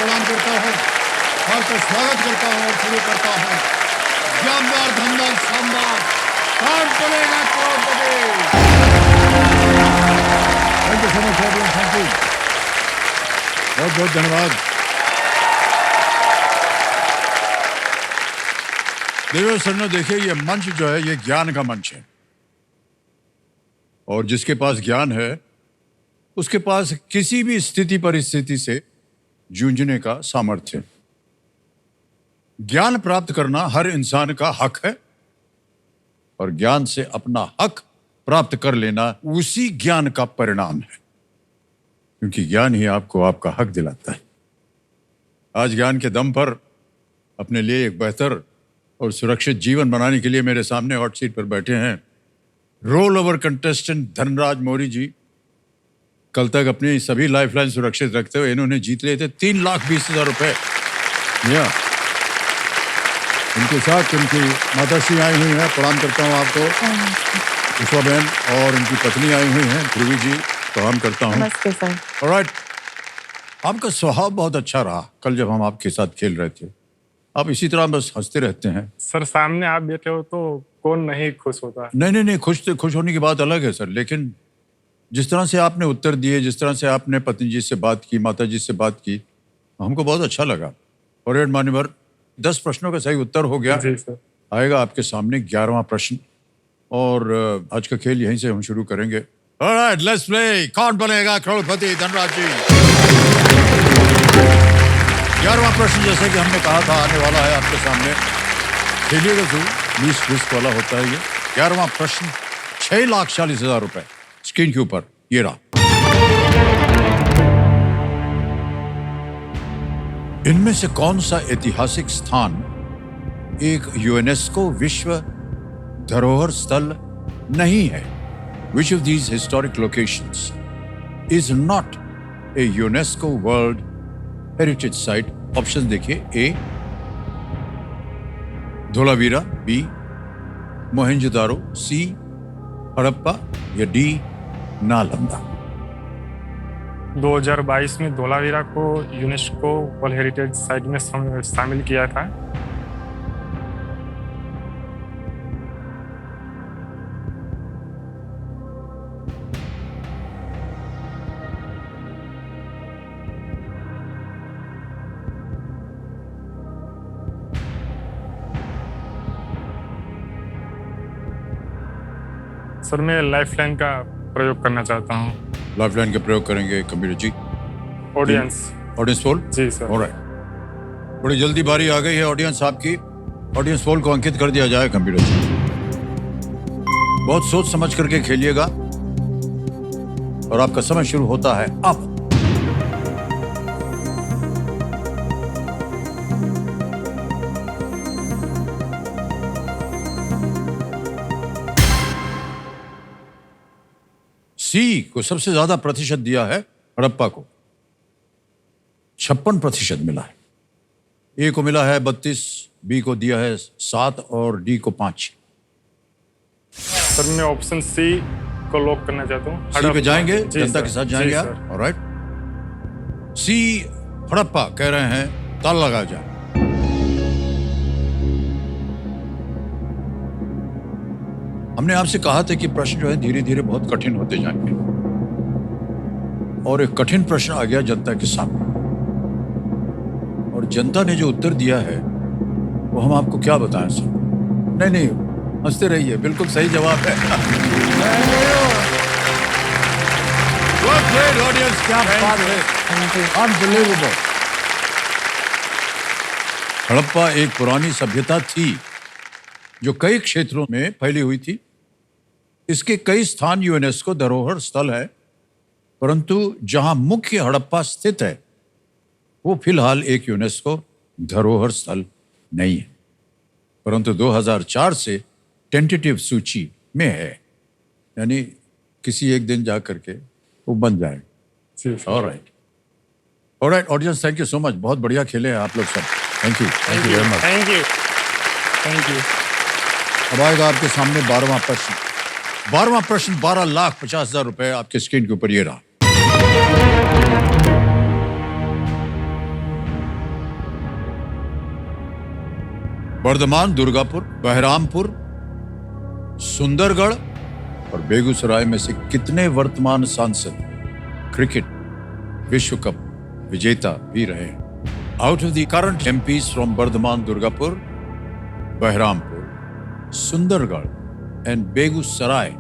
प्रणाम करता हूँ, आपका स्वागत करता हूँ और शुरू करता हूँ। जानदार धमदार शानदार कौन बनेगा करोड़पति। Thank you so much everyone, thank you, बहुत बहुत धन्यवाद। देवेश सरनो, देखिए ये मंच जो है ये ज्ञान का मंच है और जिसके पास ज्ञान है उसके पास किसी भी स्थिति परिस्थिति से जूझने का सामर्थ्य है। ज्ञान प्राप्त करना हर इंसान का हक है और ज्ञान से अपना हक प्राप्त कर लेना उसी ज्ञान का परिणाम है, क्योंकि ज्ञान ही आपको आपका हक दिलाता है। आज ज्ञान के दम पर अपने लिए एक बेहतर और सुरक्षित जीवन बनाने के लिए मेरे सामने हॉट सीट पर बैठे हैं roll over contestant Dhanraj Maurya ji. कल तक अपनी सभी लाइफलाइन सुरक्षित रखते हुए इन्होंने जीत लिए थे 3,20,000 रुपए। या इनके साथ इनकी माताश्री आई हुई हैं, प्रणाम करता हूँ आपको, उषा बहन, और इनकी पत्नी आई हुई हैं ध्रुवी जी, प्रणाम करता हूँ। नमस्ते सर। ऑलराइट, आपका स्वभाव बहुत अच्छा रहा कल जब हम आपके साथ खेल रहे थे। आप इसी तरह बस हंसते रहते हैं। सर सामने आप बैठे हो तो कौन नहीं खुश होता। नहीं, खुश होने की बात अलग है सर, लेकिन जिस तरह से आपने उत्तर दिए, जिस तरह से आपने पत्नी जी से बात की, माता जी से बात की, हमको बहुत अच्छा लगा। और मान्यवर 10 प्रश्नों का सही उत्तर हो गया। जी सर। आएगा आपके सामने 11वां प्रश्न और आज का खेल यहीं से हम शुरू करेंगे। Alright, let's play. कौन बनेगा करोड़पति? धनराज जी। 11वां प्रश्न जैसे कि हमने कहा था आने वाला है आपके सामने। खेलिएगा जरूर, लीस्ट रिस्क वाला होता है ये। 11वां प्रश्न 6,40,000 रुपए स्क्रीन के ऊपर ये रहा। इनमें से कौन सा ऐतिहासिक स्थान एक यूनेस्को विश्व धरोहर स्थल नहीं है? Which of these historic locations is not a UNESCO World Heritage Site? Option देखिए, ए धोलावीरा, बी मोहेंजोदारो, सी हड़प्पा या डी नालंदा। 2022 में धोलावीरा को यूनेस्को वर्ल्ड हेरिटेज साइट में शामिल किया था। सर मैं लाइफलाइन का प्रयोग करना चाहता हूँ। लाइफलाइन का प्रयोग करेंगे कंप्यूटर जी। Audience poll? जी सर। ऑलराइट, बड़ी जल्दी बारी आ गई है ऑडियंस आपकी। ऑडियंस पोल को अंकित कर दिया जाए कंप्यूटर जी। बहुत सोच समझ करके खेलिएगा और आपका समय शुरू होता है अब। सी को सबसे ज्यादा प्रतिशत दिया है हड़प्पा को, 56% मिला है। ए को मिला है 32, बी को दिया है 7 और डी को 5। सर मैं ऑप्शन सी को लॉक करना चाहता हूँ। सी पे जाएंगे, जनता के साथ जाएंगे आप? आप। ऑलराइट, सी हड़प्पा कह रहे हैं, ताला लगा जाए। हमने आपसे कहा था कि प्रश्न जो है धीरे धीरे बहुत कठिन होते जाएंगे और एक कठिन प्रश्न आ गया जनता के सामने और जनता ने जो उत्तर दिया है वो हम आपको क्या बताएं सर? नहीं, हंसते रहिए, बिल्कुल सही जवाब है। ऑडियंस, क्या बात है, अनबिलीवेबल। हड़प्पा एक पुरानी सभ्यता थी जो कई क्षेत्रों में फैली हुई थी। इसके कई स्थान यूनेस्को धरोहर स्थल है, परंतु जहां मुख्य हड़प्पा स्थित है वो फिलहाल एक यूनेस्को धरोहर स्थल नहीं है, परंतु 2004 से टेंटेटिव सूची में है, यानी किसी एक दिन जा करके वो बन जाएगा। Alright audience, thank you so much, बहुत बढ़िया खेले हैं आप लोग सब। Thank you very much. Thank you. अब आएगा आपके सामने 12वां प्रश्न। 12वां प्रश्न 12,50,000 रुपए आपके स्क्रीन के ऊपर ये रहा। बर्धमान, दुर्गापुर, बहरामपुर, सुंदरगढ़ और बेगूसराय में से कितने वर्तमान सांसद क्रिकेट विश्व कप विजेता भी रहे हैं? Out of the current MPs from Bardhaman, Durgapur, Baharampur, Sundargarh and Begusarai,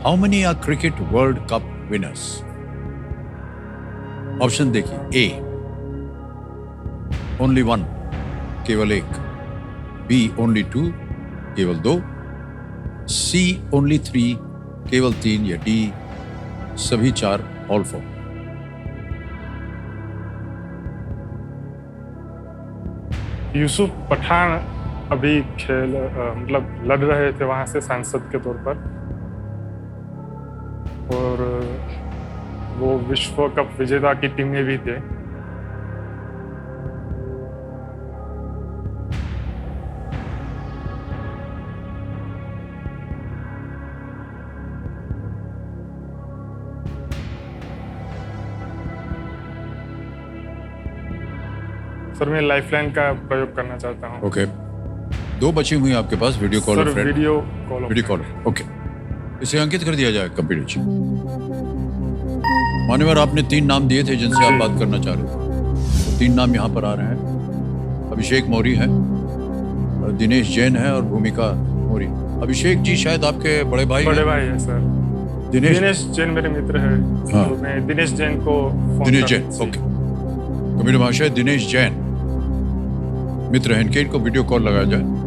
how many are cricket World Cup winners? Option देखिए, ए ओनली वन, केवल एक, बी ओनली टू, केवल दो, सी ओनली थ्री, केवल तीन, या डी सभी चार, ऑल फोर। यूसुफ पठान अभी मतलब लड़ रहे थे वहां से सांसद के तौर पर, और वो विश्व कप विजेता की टीम में भी थे। सर मैं लाइफलाइन का प्रयोग करना चाहता हूँ। ओके, दो बची हुई आपके पास video call sir video call. Okay, इसे अंकित कर दिया जाए कंप्यूटर जी। मान्यवर, आपने 3 नाम दिए थे जिनसे आप बात करना चाह रहे थे, तो 3 नाम यहाँ पर आ रहे हैं। अभिषेक मौर्य है, और दिनेश जैन है, और भूमिका मौर्य। अभिषेक जी शायद आपके बड़े भाई है सर। दिनेश जैन मेरे मित्र है। हाँ। तो मैं दिनेश जैन को दिनेश जैन, ओके। कंप्यूटर महाशय दिनेश जैन मित्र हैं इनके, इनको वीडियो कॉल लगाया जाए।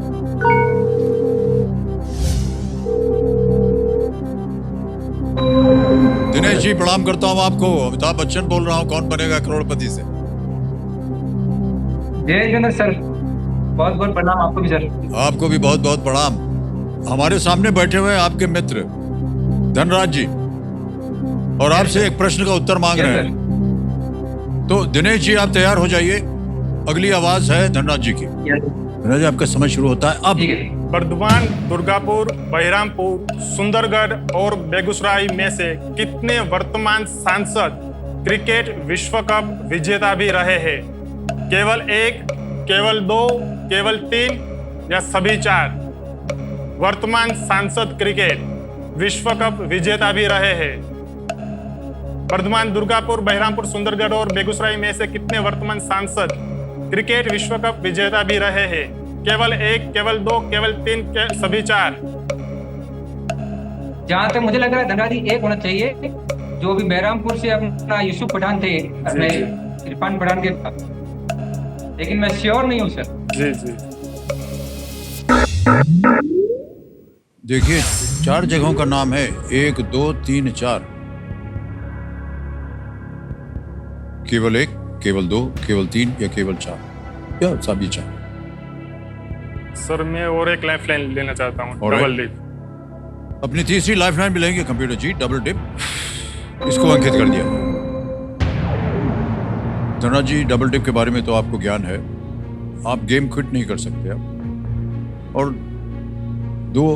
दिनेश जी प्रणाम करता हूं आपको। अमिताभ बच्चन बोल रहा हूं, कौन बनेगा करोड़पति से। जय जगन्नाथ सर, बहुत बहुत प्रणाम आपको भी सर। आपको भी बहुत बहुत प्रणाम। हमारे सामने बैठे हुए हैं आपके मित्र धनराज जी, और आपसे एक प्रश्न का उत्तर मांग रहे हैं। तो दिनेश जी आप तैयार हो जाइए, अगली आवाज है धनराज जी की। धनराज जी आपका समय शुरू होता है अब। बर्धमान, दुर्गापुर, बहरामपुर, सुंदरगढ़ और बेगूसराय में से कितने वर्तमान सांसद क्रिकेट विश्व कप विजेता भी रहे हैं? केवल एक, केवल दो, केवल तीन, या सभी चार वर्तमान सांसद क्रिकेट विश्व कप विजेता भी रहे हैं? बर्धमान, दुर्गापुर, बहरामपुर, सुंदरगढ़ और बेगूसराय में से कितने वर्तमान सांसद क्रिकेट विश्व कप विजेता भी रहे हैं? केवल एक, केवल दो, केवल तीन, सभी चार? जहाँ तक मुझे लग रहा है धनराज जी एक होना चाहिए, जो भी बहरामपुर से अपना यूसुफ पठान थे, अपने इरफान पठान के, लेकिन मैं श्योर नहीं हूँ सर। जी जी। देखिए 4 जगहों का नाम है, 1, 2, 3, 4। केवल एक, केवल दो, केवल तीन, या केवल चार, या सभी चार? सर मैं और एक लाइफलाइन लेना चाहता हूँ, डबल डिप। अपनी तीसरी लाइफलाइन भी लेंगे कंप्यूटर जी, डबल डिप। इसको अंकित कर दिया। धनराज जी, डबल डिप के बारे में तो आपको ज्ञान है, आप गेम क्विट नहीं कर सकते आप, और 2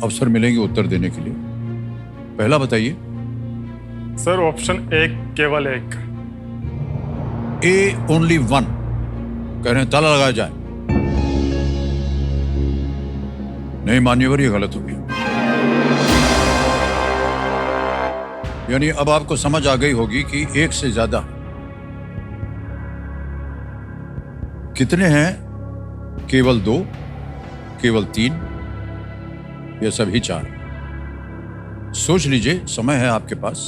अवसर मिलेंगे उत्तर देने के लिए। पहला बताइए। सर ऑप्शन 1, केवल एक। ए ओनली वन कह रहे हैं, ताला लगाया जाए। नहीं मान्यवर, ये गलत हो गया। यानी अब आपको समझ आ गई होगी कि एक से ज्यादा कितने हैं? केवल 2, केवल 3, या सभी 4? सोच लीजिए, समय है आपके पास।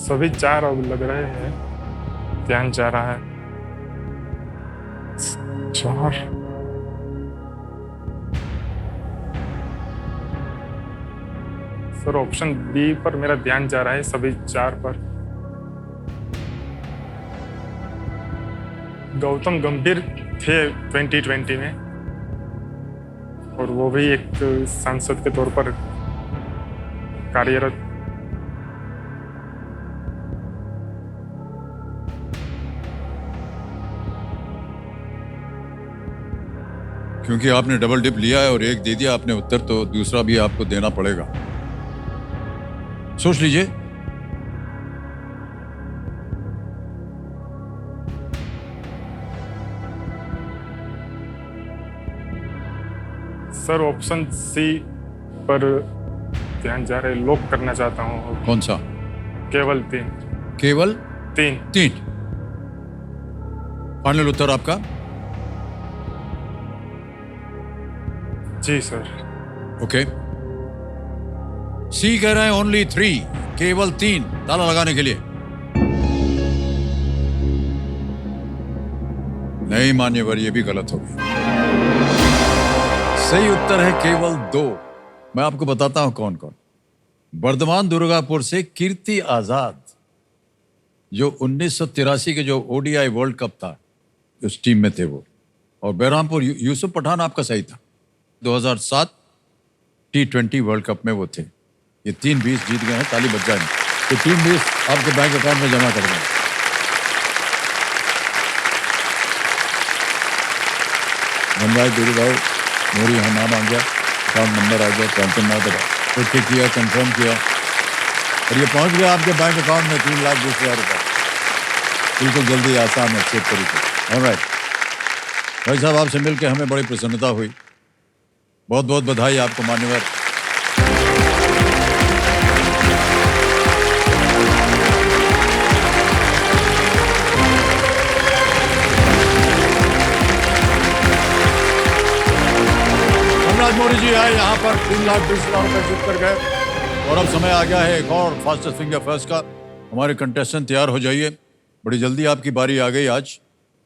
सभी 4 अब लग रहे हैं, ध्यान जा रहा है। 4। सर ऑप्शन बी पर मेरा ध्यान जा रहा है, सभी 4 पर। गौतम गंभीर थे 2020 में, और वो भी एक सांसद के तौर पर कार्यरत। क्योंकि आपने डबल डिप लिया है और एक दे दिया आपने उत्तर, तो दूसरा भी आपको देना पड़ेगा। सोच लीजिए, सर ऑप्शन सी पर ध्यान जा रहा है, लॉक करना चाहता हूँ। कौन सा? केवल 3। केवल 3। 3। फाइनल उत्तर आपका? जी सर। ओके। सी कह रहे हैं ओनली 3, केवल 3। ताला लगाने के लिए नहीं मान्यवर, ये भी गलत हो गया। सही उत्तर है केवल 2। मैं आपको बताता हूं कौन कौन। बर्धमान दुर्गापुर से कीर्ति आजाद, जो 1983 के जो ओडीआई वर्ल्ड कप था उस टीम में थे वो। और बहरामपुर यूसुफ पठान आपका सही था, 2007 T20 वर्ल्ड कप में वो थे। ये 3 20 जीत गए हैं, ताली बज जाए। तो 3 20 आपके बैंक अकाउंट में जमा कर दें। मनराज दूरी भाई मोरी यहाँ नाम आ गया, अकाउंट नंबर आ गया, टेंशन ना करा, ओके किया, कंफर्म किया और ये पहुंच गया आपके बैंक अकाउंट में 3,20,000 रुपये। बिल्कुल जल्दी, आसान है, अच्छे तरीके। ऑलराइट भाई साहब, आपसे मिलकर हमें बड़ी प्रसन्नता हुई। बहुत बहुत बधाई आपको मान्यवर। मोदी जी आए यहाँ पर 3,20,000 रुपए जीत कर गए। और अब समय आ गया है एक और फास्टेस्ट फिंगर फर्स्ट का। हमारे कंटेस्टेंट तैयार हो जाइए, बड़ी जल्दी आपकी बारी आ गई आज।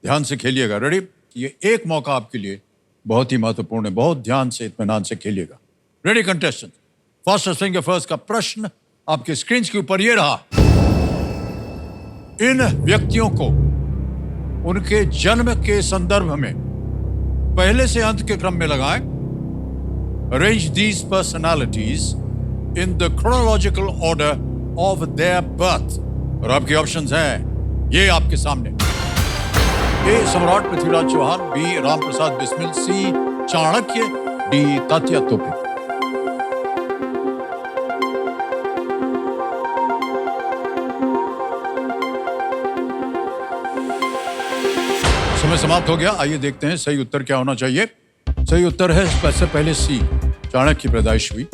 ध्यान से खेलिएगा। रेडी? ये एक मौका आपके लिए बहुत ही महत्वपूर्ण है, बहुत ध्यान से इत्मीनान से खेलिएगा। Ready contestant? Fastest finger first का प्रश्न आपके स्क्रीन के ऊपर ये रहा। इन व्यक्तियों को उनके जन्म के संदर्भ में पहले से अंत के क्रम में लगाएं। Arrange these personalities in the chronological order of their birth. और आपके ऑप्शंस हैं ये आपके सामने। ए सम्राट पृथ्वीराज चौहान, बी राम प्रसाद बिस्मिल, सी चाणक्य, डी तात्या तोपे। समय समाप्त हो गया। आइए देखते हैं सही उत्तर क्या होना चाहिए। सही उत्तर है सबसे पहले सी, चाणक्य की पैदाइश हुई।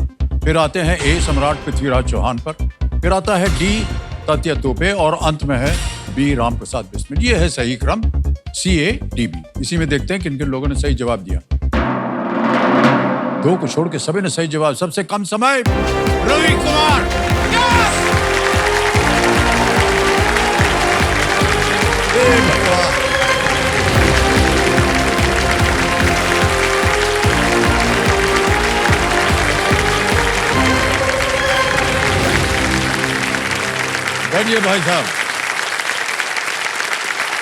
फिर आते हैं ए सम्राट पृथ्वीराज चौहान पर, फिर आता है डी तात्या तोपे और अंत में है बी राम प्रसाद बिस्मिल। ये है सही क्रम, सी ए डी बी। इसी में देखते हैं किन किन लोगों ने सही जवाब दिया। 2 को छोड़ के सभी ने सही जवाब। सबसे कम समय रवि कुमार। बैठिए भाई साहब,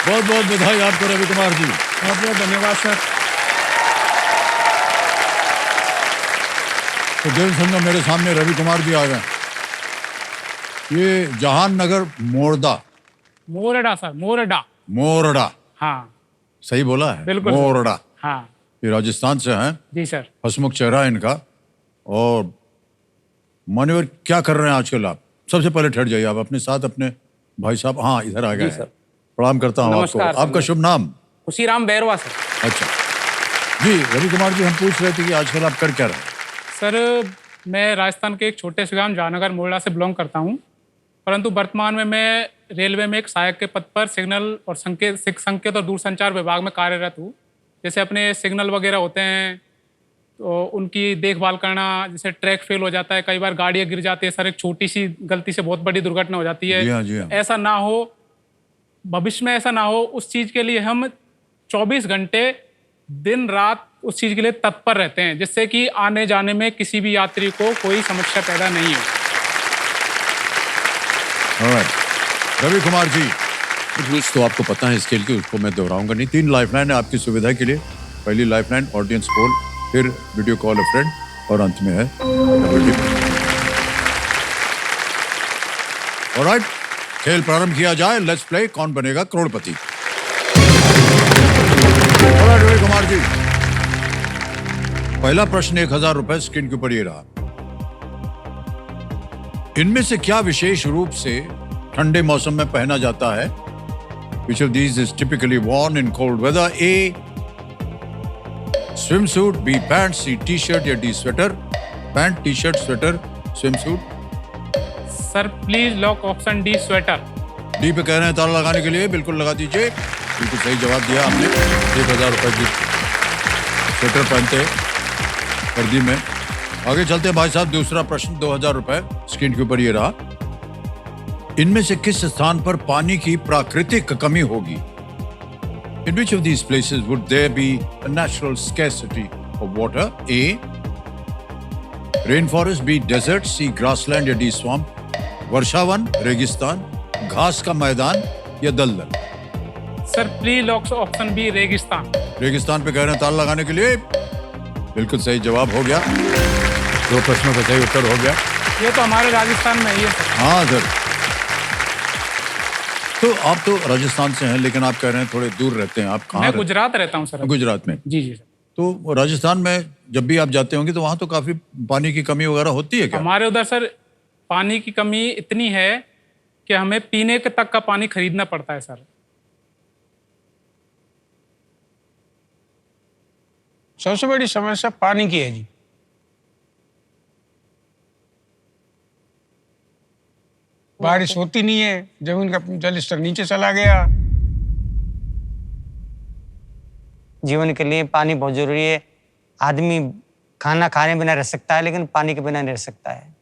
बहुत बहुत बधाई आपको रवि कुमार जी। बहुत बहुत धन्यवाद सर। तो दिल सुनना, मेरे सामने रवि कुमार जी आ गए। ये जहाननगर मोरदा, मोरडा सर, मोरडा। मोरडा, हाँ सही बोला है? बिल्कुल मोरडा। हाँ ये राजस्थान से हैं। जी सर। हसमुख चेहरा है इनका। और मान्यवर क्या कर रहे हैं आजकल आप? सबसे पहले ठहर जाइए, आप अपने साथ अपने भाई साहब, हाँ इधर आ गए हैं। प्रणाम करता हूँ आपको। आपका शुभ नाम? खुशीराम बैरवा सर। अच्छा जी, रवि कुमार जी, हम पूछ रहे थे कि आजकल आप कर क्या रहे हैं? सर मैं राजस्थान के एक छोटे से गांव जहानगर मोरडा से बिलोंग करता हूं, परंतु वर्तमान में मैं रेलवे में एक सहायक के पद पर सिग्नल और संकेत और दूरसंचार विभाग में कार्यरत हूं। जैसे अपने सिग्नल वगैरह होते हैं तो उनकी देखभाल करना, जैसे ट्रैक फेल हो जाता है, कई बार गाड़ियाँ गिर जाती है सर, एक छोटी सी गलती से बहुत बड़ी दुर्घटना हो जाती है। जी हाँ, जी हाँ। ऐसा ना हो, भविष्य में ऐसा ना हो, उस चीज़ के लिए हम 24 घंटे दिन रात उस चीज़ के लिए तत्पर रहते हैं, जिससे कि आने जाने में किसी भी यात्री को कोई समस्या पैदा नहीं हो। रवि कुमार जी, रूल्स तो आपको पता है स्केल की, उसको मैं दोहराऊंगा नहीं। 3 लाइफलाइन है आपकी सुविधा के लिए। पहली लाइफलाइन ऑडियंस पोल, फिर वीडियो कॉल अ फ्रेंड और अंत में है डबल डिप। ऑलराइट, खेल प्रारंभ किया जाए। लेट्स प्ले कौन बनेगा करोड़पति। ऑलराइट रवि कुमार जी, पहला प्रश्न 1,000 रुपए स्क्रीन के ऊपर ये रहा। इनमें से क्या विशेष रूप से ठंडे मौसम में पहना जाता है? Which of these is typically worn in cold weather? A, swimsuit, B pant, C T shirt या D sweater? Pant, T shirt, sweater, swimsuit? Sir please lock option D sweater. D पे कह रहे हैं ताला लगाने के लिए, बिल्कुल लगा दीजिए। बिल्कुल सही जवाब दिया आपने। 1000 रुपए की स्वेटर पहनते सर्दी में। आगे चलते हैं भाई साहब, दूसरा प्रश्न 2000 रुपए स्क्रीन के ऊपर ये रहा। इनमें से किस स्थान पर पानी की प्राकृतिक कमी होगी? In which of these places would there be a natural scarcity of water? A. Rainforest, B. Desert, C. Grassland या D. Swamp? वर्षावन, रेगिस्तान, घास का मैदान या दलदल? Sir please lock option B रेगिस्तान। रेगिस्तान पे कह रहे हैं ताला लगाने के लिए, बिल्कुल सही जवाब हो गया। 2 प्रश्नों का सही उत्तर हो गया। ये तो हमारे राजस्थान में ही है सर। हाँ सर। तो आप तो राजस्थान से हैं, लेकिन आप कह रहे हैं थोड़े दूर रहते हैं। आप कहाँ मैं रहते गुजरात रहता हूँ सर। हैं? गुजरात में। जी जी सर। तो राजस्थान में जब भी आप जाते होंगे तो वहाँ तो काफी पानी की कमी वगैरह होती है क्या? हमारे उधर सर पानी की कमी इतनी है कि हमें पीने के तक का पानी खरीदना पड़ता है सर। सबसे बड़ी समस्या पानी की है जी। बारिश होती नहीं है, जमीन का जल स्तर नीचे चला गया। जीवन के लिए पानी बहुत जरूरी है। आदमी खाना खाने बिना रह सकता है, लेकिन पानी के बिना नहीं रह सकता है।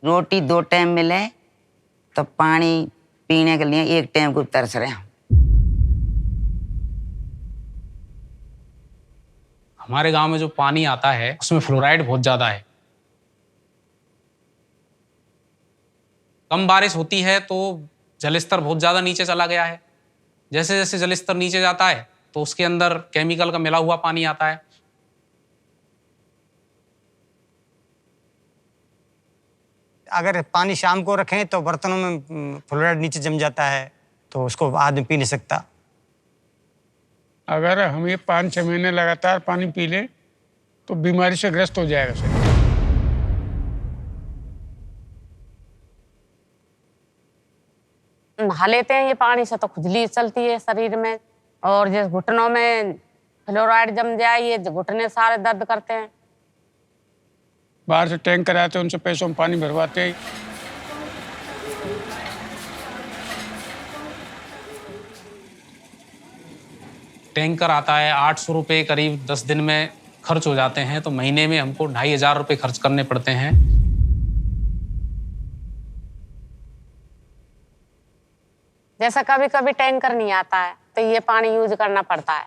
रोटी 2 टाइम मिले तो पानी पीने के लिए 1 टाइम को तरस रहे हैं। हमारे गांव में जो पानी आता है उसमें फ्लोराइड बहुत ज्यादा है। कम बारिश होती है तो जलस्तर बहुत ज्यादा नीचे चला गया है। जैसे जैसे जलस्तर नीचे जाता है तो उसके अंदर केमिकल का मिला हुआ पानी आता है। अगर पानी शाम को रखें तो बर्तनों में फ्लोराइड नीचे जम जाता है, तो उसको आदमी पी नहीं सकता। अगर हम ये 5-6 महीने लगातार पानी पी लें तो बीमारी से ग्रस्त हो जाएगा सर। नहा लेते हैं ये पानी से तो खुजली चलती है शरीर में, और जिस घुटनों में फ्लोराइड जम जाए ये घुटने सारे दर्द करते हैं। बाहर से टैंक कराते हैं, उनसे पैसों में पानी भरवाते हैं। टैंकर आता है 800 रुपये करीब 10 दिन में खर्च हो जाते हैं, तो महीने में हमको 2500 रुपये खर्च करने पड़ते हैं। जैसा कभी कभी टैंकर नहीं आता है तो ये पानी यूज करना पड़ता है,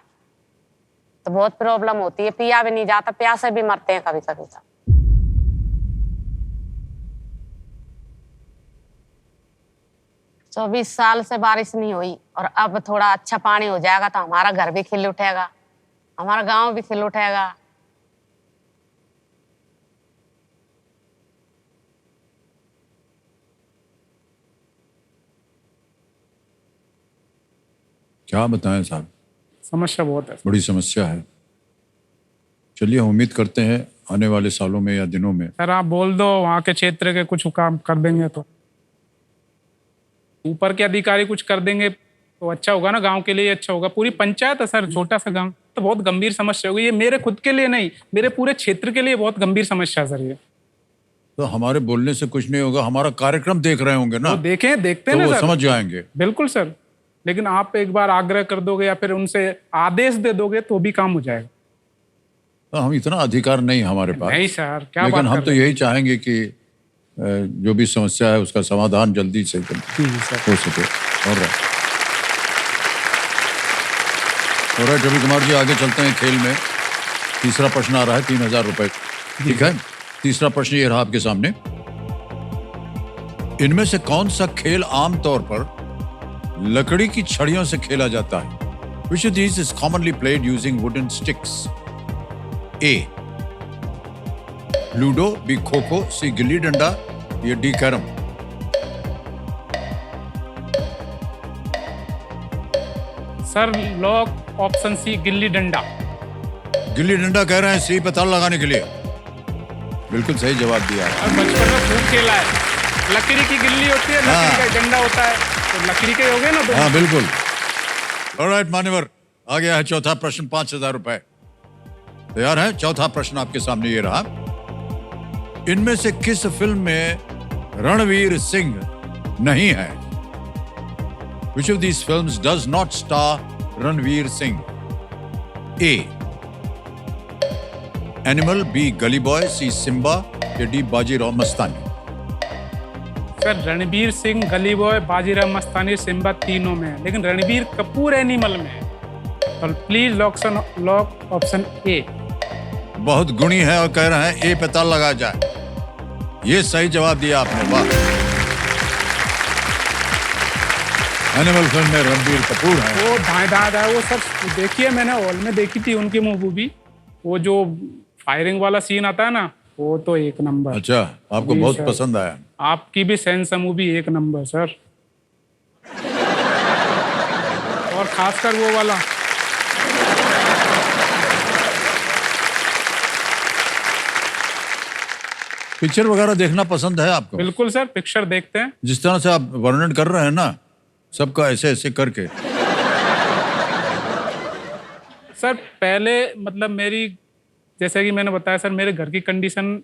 तो बहुत प्रॉब्लम होती है। पिया भी नहीं जाता, प्यासे भी मरते हैं कभी कभी तो। तो 24 साल से बारिश नहीं हुई और अब थोड़ा अच्छा पानी हो जाएगा तो हमारा घर भी खिल उठेगा, हमारा गांव भी खिल उठेगा। क्या बताएं साहब, समस्या बहुत है। बड़ी समस्या है। चलिए हम उम्मीद करते हैं आने वाले सालों में या दिनों में। सर आप बोल दो वहाँ के क्षेत्र के कुछ काम कर देंगे तो, ऊपर के अधिकारी कुछ कर देंगे तो अच्छा होगा ना, गांव के लिए अच्छा होगा। पूरी पंचायत है सर, छोटा सा गांव, तो बहुत गंभीर समस्या होगी ये। मेरे खुद के लिए नहीं, मेरे पूरे क्षेत्र के लिए बहुत गंभीर समस्या है सर ये। तो हमारे बोलने से कुछ नहीं होगा, हमारा कार्यक्रम देख रहे होंगे ना, वो देखें, देखते तो हैं वो ना सर, समझ जाएंगे। बिल्कुल सर, लेकिन आप एक बार आग्रह कर दोगे या फिर उनसे आदेश दे दोगे तो भी काम हो जाएगा। तो हम इतना अधिकार नहीं हमारे पास। नहीं सर, क्या लेकिन बात हम कर तो रहे हैं? यही चाहेंगे कि जो भी समस्या है उसका समाधान जल्दी से जी जी सर। हो सके। और रवि कुमार जी आगे चलते हैं खेल में। तीसरा प्रश्न आ रहा है 3000 रुपए, ठीक है। तीसरा प्रश्न ये रहा आपके सामने। इनमें से कौन सा खेल आमतौर पर लकड़ी की छड़ियों से खेला जाता है? Which of these is commonly played using wooden sticks? A. Ludo, B. Kho kho, C. Gilli danda या D. Carrom? Sir lock option C gilli danda. Gilli danda कह रहे हैं सी पे ताला लगाने के लिए। बिल्कुल सही जवाब दिया है। और बचपन में खूब खेला है। लकड़ी की गिल्ली होती है, लकड़ी का डंडा होता है, तो लकड़ी के हो गए ना दोनों। हाँ बिल्कुल। ऑलराइट मान्यवर, आ गया है चौथा प्रश्न, 5,000 रुपए। तैयार है? चौथा प्रश्न आपके सामने ये रहा। इनमें से किस फिल्म में रणवीर सिंह नहीं है? Which of these films does not star Ranveer Singh? A. Animal, B. गली बॉय, C. सिम्बा या D. बाजीराव मस्तानी? सर रणबीर सिंह, गली बॉय, बाजीराव मस्तानी, सिम्बा तीनों में है, लेकिन रणबीर कपूर एनिमल में है। तो प्लीज लॉक ऑप्शन ए। बहुत गुणी है और कह रहे हैं ए पे ताल लगा जाए। ये सही जवाब दिया आपने, वाह। एनिमल फिल्म में रणबीर कपूर है। वो धाए धाए वो सब देखिए, मैंने हॉल में देखी थी उनकी मूवी। वो जो फायरिंग वाला सीन आता है ना, वो तो एक नंबर। अच्छा, आपको जी बहुत सर। पसंद आया। आपकी भी सेंस मूवी एक नंबर सर। और खासकर वो वाला पिक्चर वगैरह देखना पसंद है आपको? बिल्कुल सर, पिक्चर देखते हैं। जिस तरह से आप वर्णन कर रहे हैं ना, सबका ऐसे ऐसे करके। सर पहले मतलब मेरी, जैसे कि मैंने बताया सर, मेरे घर की कंडीशन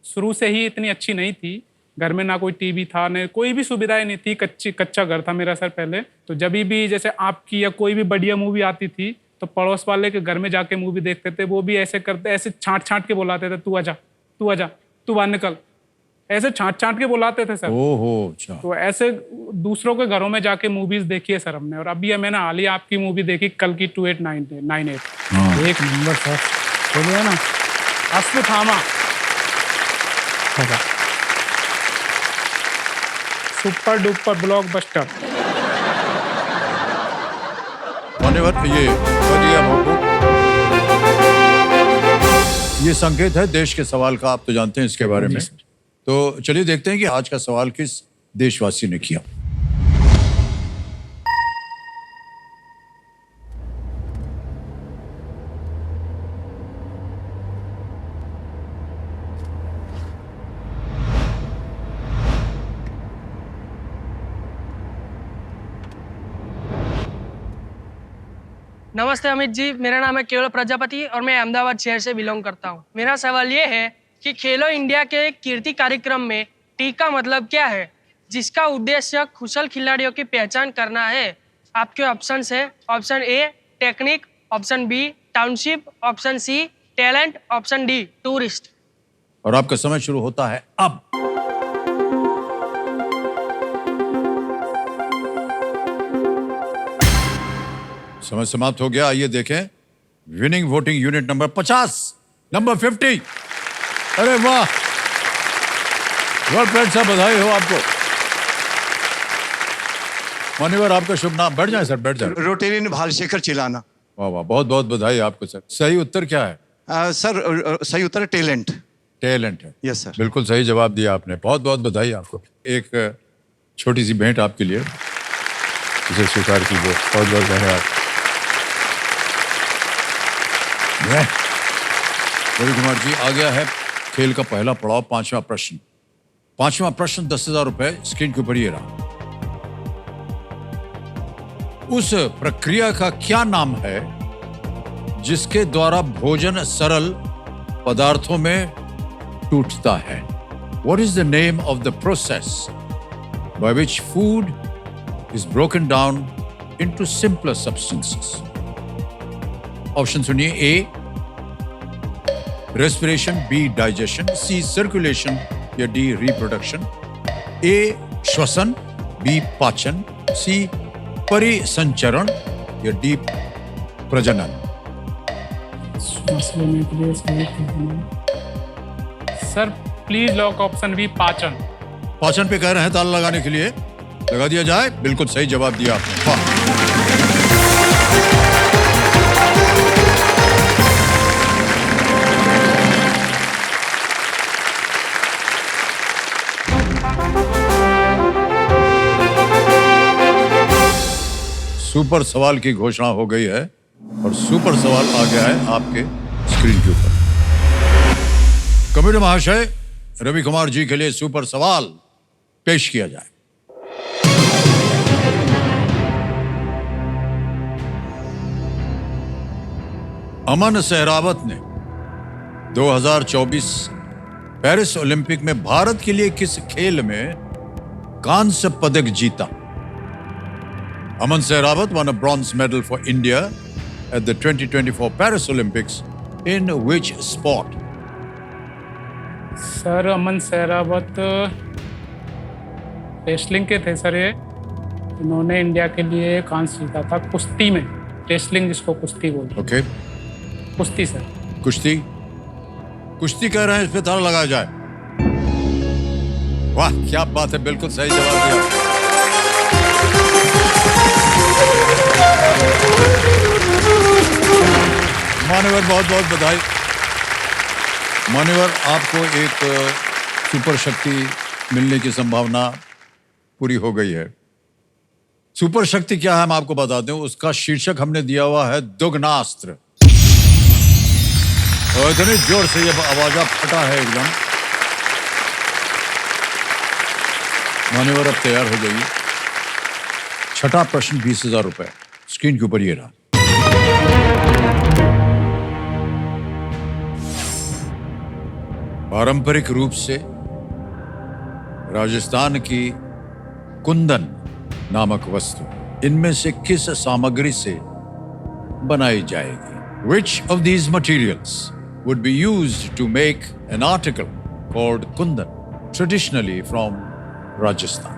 शुरू से ही इतनी अच्छी नहीं थी। घर में ना कोई टीवी था, न कोई भी सुविधाएं नहीं थी, कच्चा घर था मेरा सर पहले। तो जब भी जैसे आपकी या कोई भी बढ़िया मूवी आती थी तो पड़ोस वाले के घर में जाके मूवी देखते थे। वो भी ऐसे करते, ऐसे छांट के बुलाते थे, तू आजा, तू आजा, तू बाहर निकल, ऐसे छांट के बुलाते थे सर। ओहो, अच्छा। तो ऐसे दूसरों के घरों में जाके मूवीज देखी है सर हमने। और अभी मैंने हाल ही आपकी मूवी देखी कल की 2898। एक नंबर सर, बोलिए ना, अश्वत्थामा। Super duper blockbuster. धन्यवाद। ये बढ़िया बाबू। ये संकेत है देश के सवाल का, आप तो जानते हैं इसके बारे में। तो चलिए देखते हैं कि आज का सवाल किस देशवासी ने किया। नमस्ते अमित जी, मेरा नाम है केवल प्रजापति और मैं अहमदाबाद शहर से बिलोंग करता हूँ। मेरा सवाल ये है कि खेलो इंडिया के कीर्ति कार्यक्रम में टी का मतलब क्या है, जिसका उद्देश्य कुशल खिलाड़ियों की पहचान करना है। आपके ऑप्शंस है, option A technique, option B township, option C talent, option D tourist. और आपका समय शुरू होता है अब। समय समाप्त हो गया। आइए देखें winning voting unit number 50, number 50। अरे वाह, वर्ल्ड फ्रेंड साहब, बधाई हो आपको। मान्यवर, आपका शुभ नाम? बैठ जाए सर, बैठ जाए। रोटेरियन भालशेखर चिलाना। वाह वाह, बहुत बहुत बधाई आपको सर। सही उत्तर क्या है? सर सही उत्तर है टैलेंट। टैलेंट है। Yes sir. बिल्कुल सही जवाब दिया आपने। बहुत बहुत बधाई आपको। एक छोटी सी भेंट आपके लिए, इसे स्वीकार कीजिए। बहुत बहुत धन्यवाद। रवि कुमार जी, आ गया है खेल का पहला पड़ाव, 5वां प्रश्न। 5वां प्रश्न 10,000 रुपए स्क्रीन के ऊपर ये रहा। उस प्रक्रिया का क्या नाम है जिसके द्वारा भोजन सरल पदार्थों में टूटता है? What is the name of the process by which food is broken down into simpler substances? Option सुनिए। A respiration, B digestion, C circulation या डी रिप्रोडक्शन। ए श्वसन, बी पाचन, सी परिसंचरण या डी प्रजनन। Sir please lock option B पाचन। पाचन पे कह रहे हैं ताला लगाने के लिए, लगा दिया जाए। बिल्कुल सही जवाब दिया आपने, वाह। सुपर सवाल की घोषणा हो गई है और सुपर सवाल आ गया है आपके स्क्रीन के ऊपर। कमेटी महाशय, रवि कुमार जी के लिए सुपर सवाल पेश किया जाए। अमन सहरावत ने 2024 पेरिस ओलंपिक में भारत के लिए किस खेल में कांस्य पदक जीता? अमन Sehrawat won a bronze medal for India at the 2024 Paris Olympics in which sport? Sir Aman Sehrawat wrestling के थे सर ये। इन्होंने इंडिया के लिए कांस्य जीता था कुश्ती में, रेसलिंग जिसको कुश्ती बोलते हैं। ओके, कुश्ती सर। कुश्ती, कुश्ती कह रहे हैं, इस पे ताला लगाया जाए। वाह क्या बात है, बिल्कुल सही जवाब दिया। मान्यवर बहुत बहुत बधाई। मान्यवर आपको एक सुपर शक्ति मिलने की संभावना पूरी हो गई है। सुपर शक्ति क्या है हम आपको बता दें, उसका शीर्षक हमने दिया हुआ है दुगनास्त्र। और इतने जोर से ये आवाजा फटा है एकदम। मान्यवर अब तैयार हो जाइए। छठा प्रश्न 20,000 रुपए स्क्रीन के ऊपर ये रहा। पारंपरिक रूप से राजस्थान की कुंदन नामक वस्तु इनमें से किस सामग्री से बनाई जाएगी? Which of these materials would be used to make an article called kundan, traditionally from Rajasthan?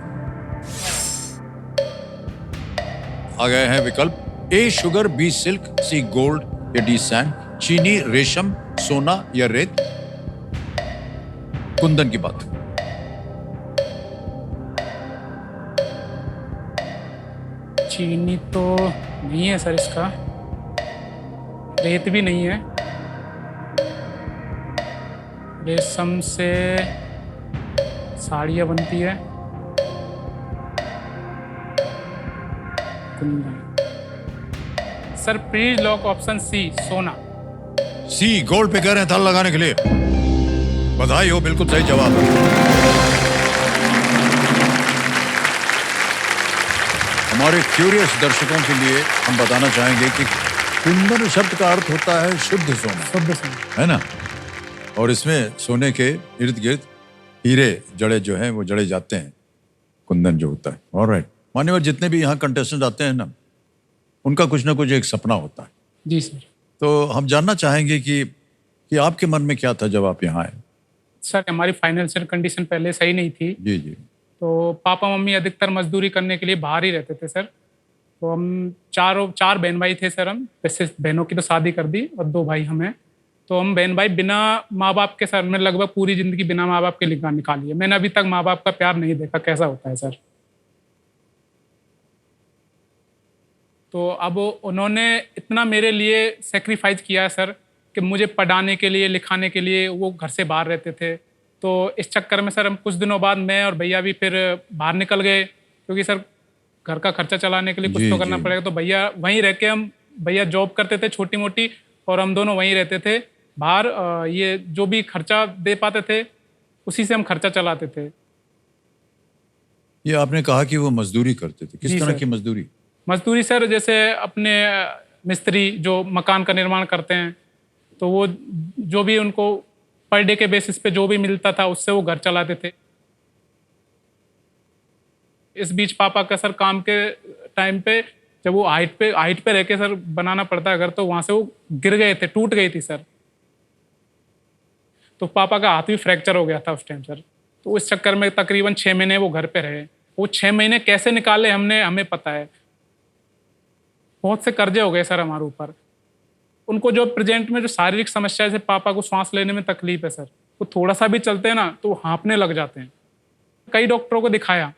आ गए हैं विकल्प। ए शुगर, बी सिल्क, सी गोल्ड या डी सैंड, चीनी, रेशम, सोना या रेत। कुंदन की बात। चीनी तो नहीं है सर इसका, रेत भी नहीं है, रेशम से साड़ियाँ बनती है, kundan. Sir please lock option C सोना। सी गोल्ड पे कह रहे हैं ताला लगाने के लिए। बधाई हो, बिल्कुल सही जवाब है। हमारे क्यूरियस दर्शकों के लिए हम बताना चाहेंगे कि कुंदन शब्द का अर्थ होता है शुद्ध सोना, शुद्ध सोना, है ना? और इसमें सोने के इर्द गिर्द हीरे जड़े जो हैं वो जड़े जाते हैं, कुंदन जो होता है। ऑलराइट मान्यवर, जितने भी यहाँ कंटेस्टेंट आते हैं ना, उनका कुछ ना कुछ एक सपना होता है। जी सर। तो हम जानना चाहेंगे कि आपके मन में क्या था जब आप यहाँ आए? सर हमारी फाइनेंशियल कंडीशन पहले सही नहीं थी, जी जी। तो पापा मम्मी अधिकतर मजदूरी करने के लिए बाहर ही रहते थे सर। तो हम चार बहन भाई थे सर। हम वैसे बहनों की तो शादी कर दी और 2 भाई हमें। तो हम बहन भाई बिना माँ बाप के सर, मैं लगभग पूरी जिंदगी बिना माँ बाप के निकाली है। मैंने अभी तक माँ बाप का प्यार नहीं देखा कैसा होता है सर। तो अब उन्होंने इतना मेरे लिए सेक्रीफाइस किया है सर कि मुझे पढ़ाने के लिए, लिखाने के लिए वो घर से बाहर रहते थे। तो इस चक्कर में सर हम कुछ दिनों बाद मैं और भैया भी फिर बाहर निकल गए, क्योंकि सर घर का खर्चा चलाने के लिए कुछ तो करना पड़ेगा। तो भैया वहीं रह के, हम भैया जॉब करते थे छोटी मोटी, और हम दोनों वहीं रहते थे बाहर। ये जो भी खर्चा दे पाते थे उसी से हम खर्चा चलाते थे। ये आपने कहा कि वो मजदूरी करते थे, किस तरह की मजदूरी? मजदूरी सर जैसे अपने मिस्त्री जो मकान का निर्माण करते हैं, तो वो जो भी उनको पर डे के बेसिस पे जो भी मिलता था उससे वो घर चलाते थे। इस बीच पापा का सर काम के टाइम पे, जब वो हाइट पे रह के सर बनाना पड़ता है घर, तो वहां से वो गिर गए थे, टूट गई थी सर। तो पापा का हाथ भी फ्रैक्चर हो गया था उस टाइम सर। तो उस चक्कर में तकरीबन 6 महीने वो घर पे रहे। वो 6 महीने कैसे निकाले हमें पता है। बहुत से कर्जे हो गए सर हमारे ऊपर। उनको जो प्रेजेंट में जो शारीरिक समस्या है, जैसे पापा को सांस लेने में तकलीफ है सर, वो थोड़ा सा भी चलते हैं ना तो हाँफने लग जाते हैं। कई डॉक्टरों को दिखाया,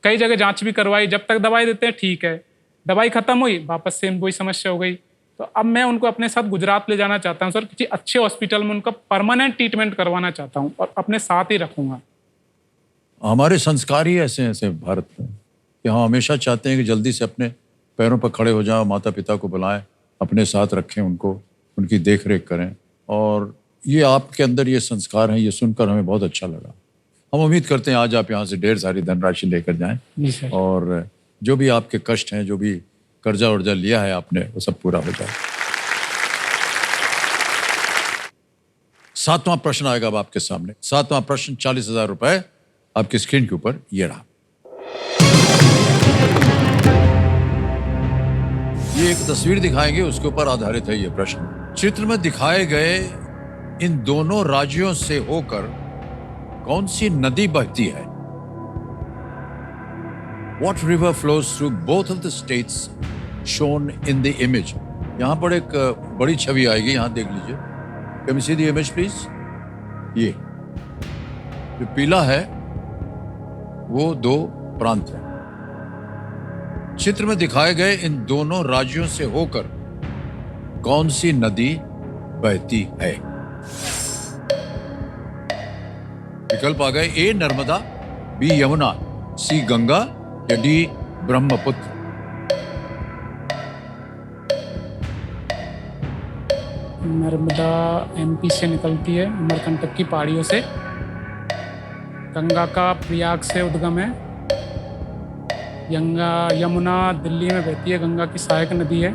कई जगह जांच भी करवाई, जब तक दवाई देते हैं ठीक है, दवाई खत्म हुई वापस सेम वही समस्या हो गई। तो अब मैं उनको अपने साथ गुजरात ले जाना चाहता हूँ सर, किसी अच्छे हॉस्पिटल में उनका परमानेंट ट्रीटमेंट करवाना चाहता हूँ और अपने साथ ही रखूंगा। हमारे संस्कार ही ऐसे हैं भारत में कि हम हमेशा चाहते हैं कि जल्दी से अपने पैरों पर खड़े हो जाओ, माता पिता को बुलाएं, अपने साथ रखें उनको, उनकी देख रेख करें। और ये आपके अंदर ये संस्कार हैं, ये सुनकर हमें बहुत अच्छा लगा। हम उम्मीद करते हैं आज आप यहाँ से ढेर सारी धनराशि लेकर जाएं और जो भी आपके कष्ट हैं, जो भी कर्जा वर्जा लिया है आपने, वो सब पूरा हो जाए। सातवां प्रश्न आएगा अब आपके सामने। सातवां प्रश्न 40,000 रुपए आपकी स्क्रीन के ऊपर ये रहा। ये एक तस्वीर दिखाएंगे, उसके ऊपर आधारित है ये प्रश्न। चित्र में दिखाए गए इन दोनों राज्यों से होकर कौन सी नदी बहती है? What river flows through both of the states shown in the image? यहां पर एक बड़ी छवि आएगी, यहां देख लीजिए। Can you see the image please? ये जो पीला है वो दो प्रांत हैं। चित्र में दिखाए गए इन दोनों राज्यों से होकर कौन सी नदी बहती है? विकल्प आ गए, ए नर्मदा, बी यमुना, सी गंगा या डी ब्रह्मपुत्र। नर्मदा एमपी से निकलती है, अमरकंटक की पहाड़ियों से। गंगा का प्रयाग से उद्गम है। यमुना दिल्ली में बहती है, गंगा की सहायक नदी है।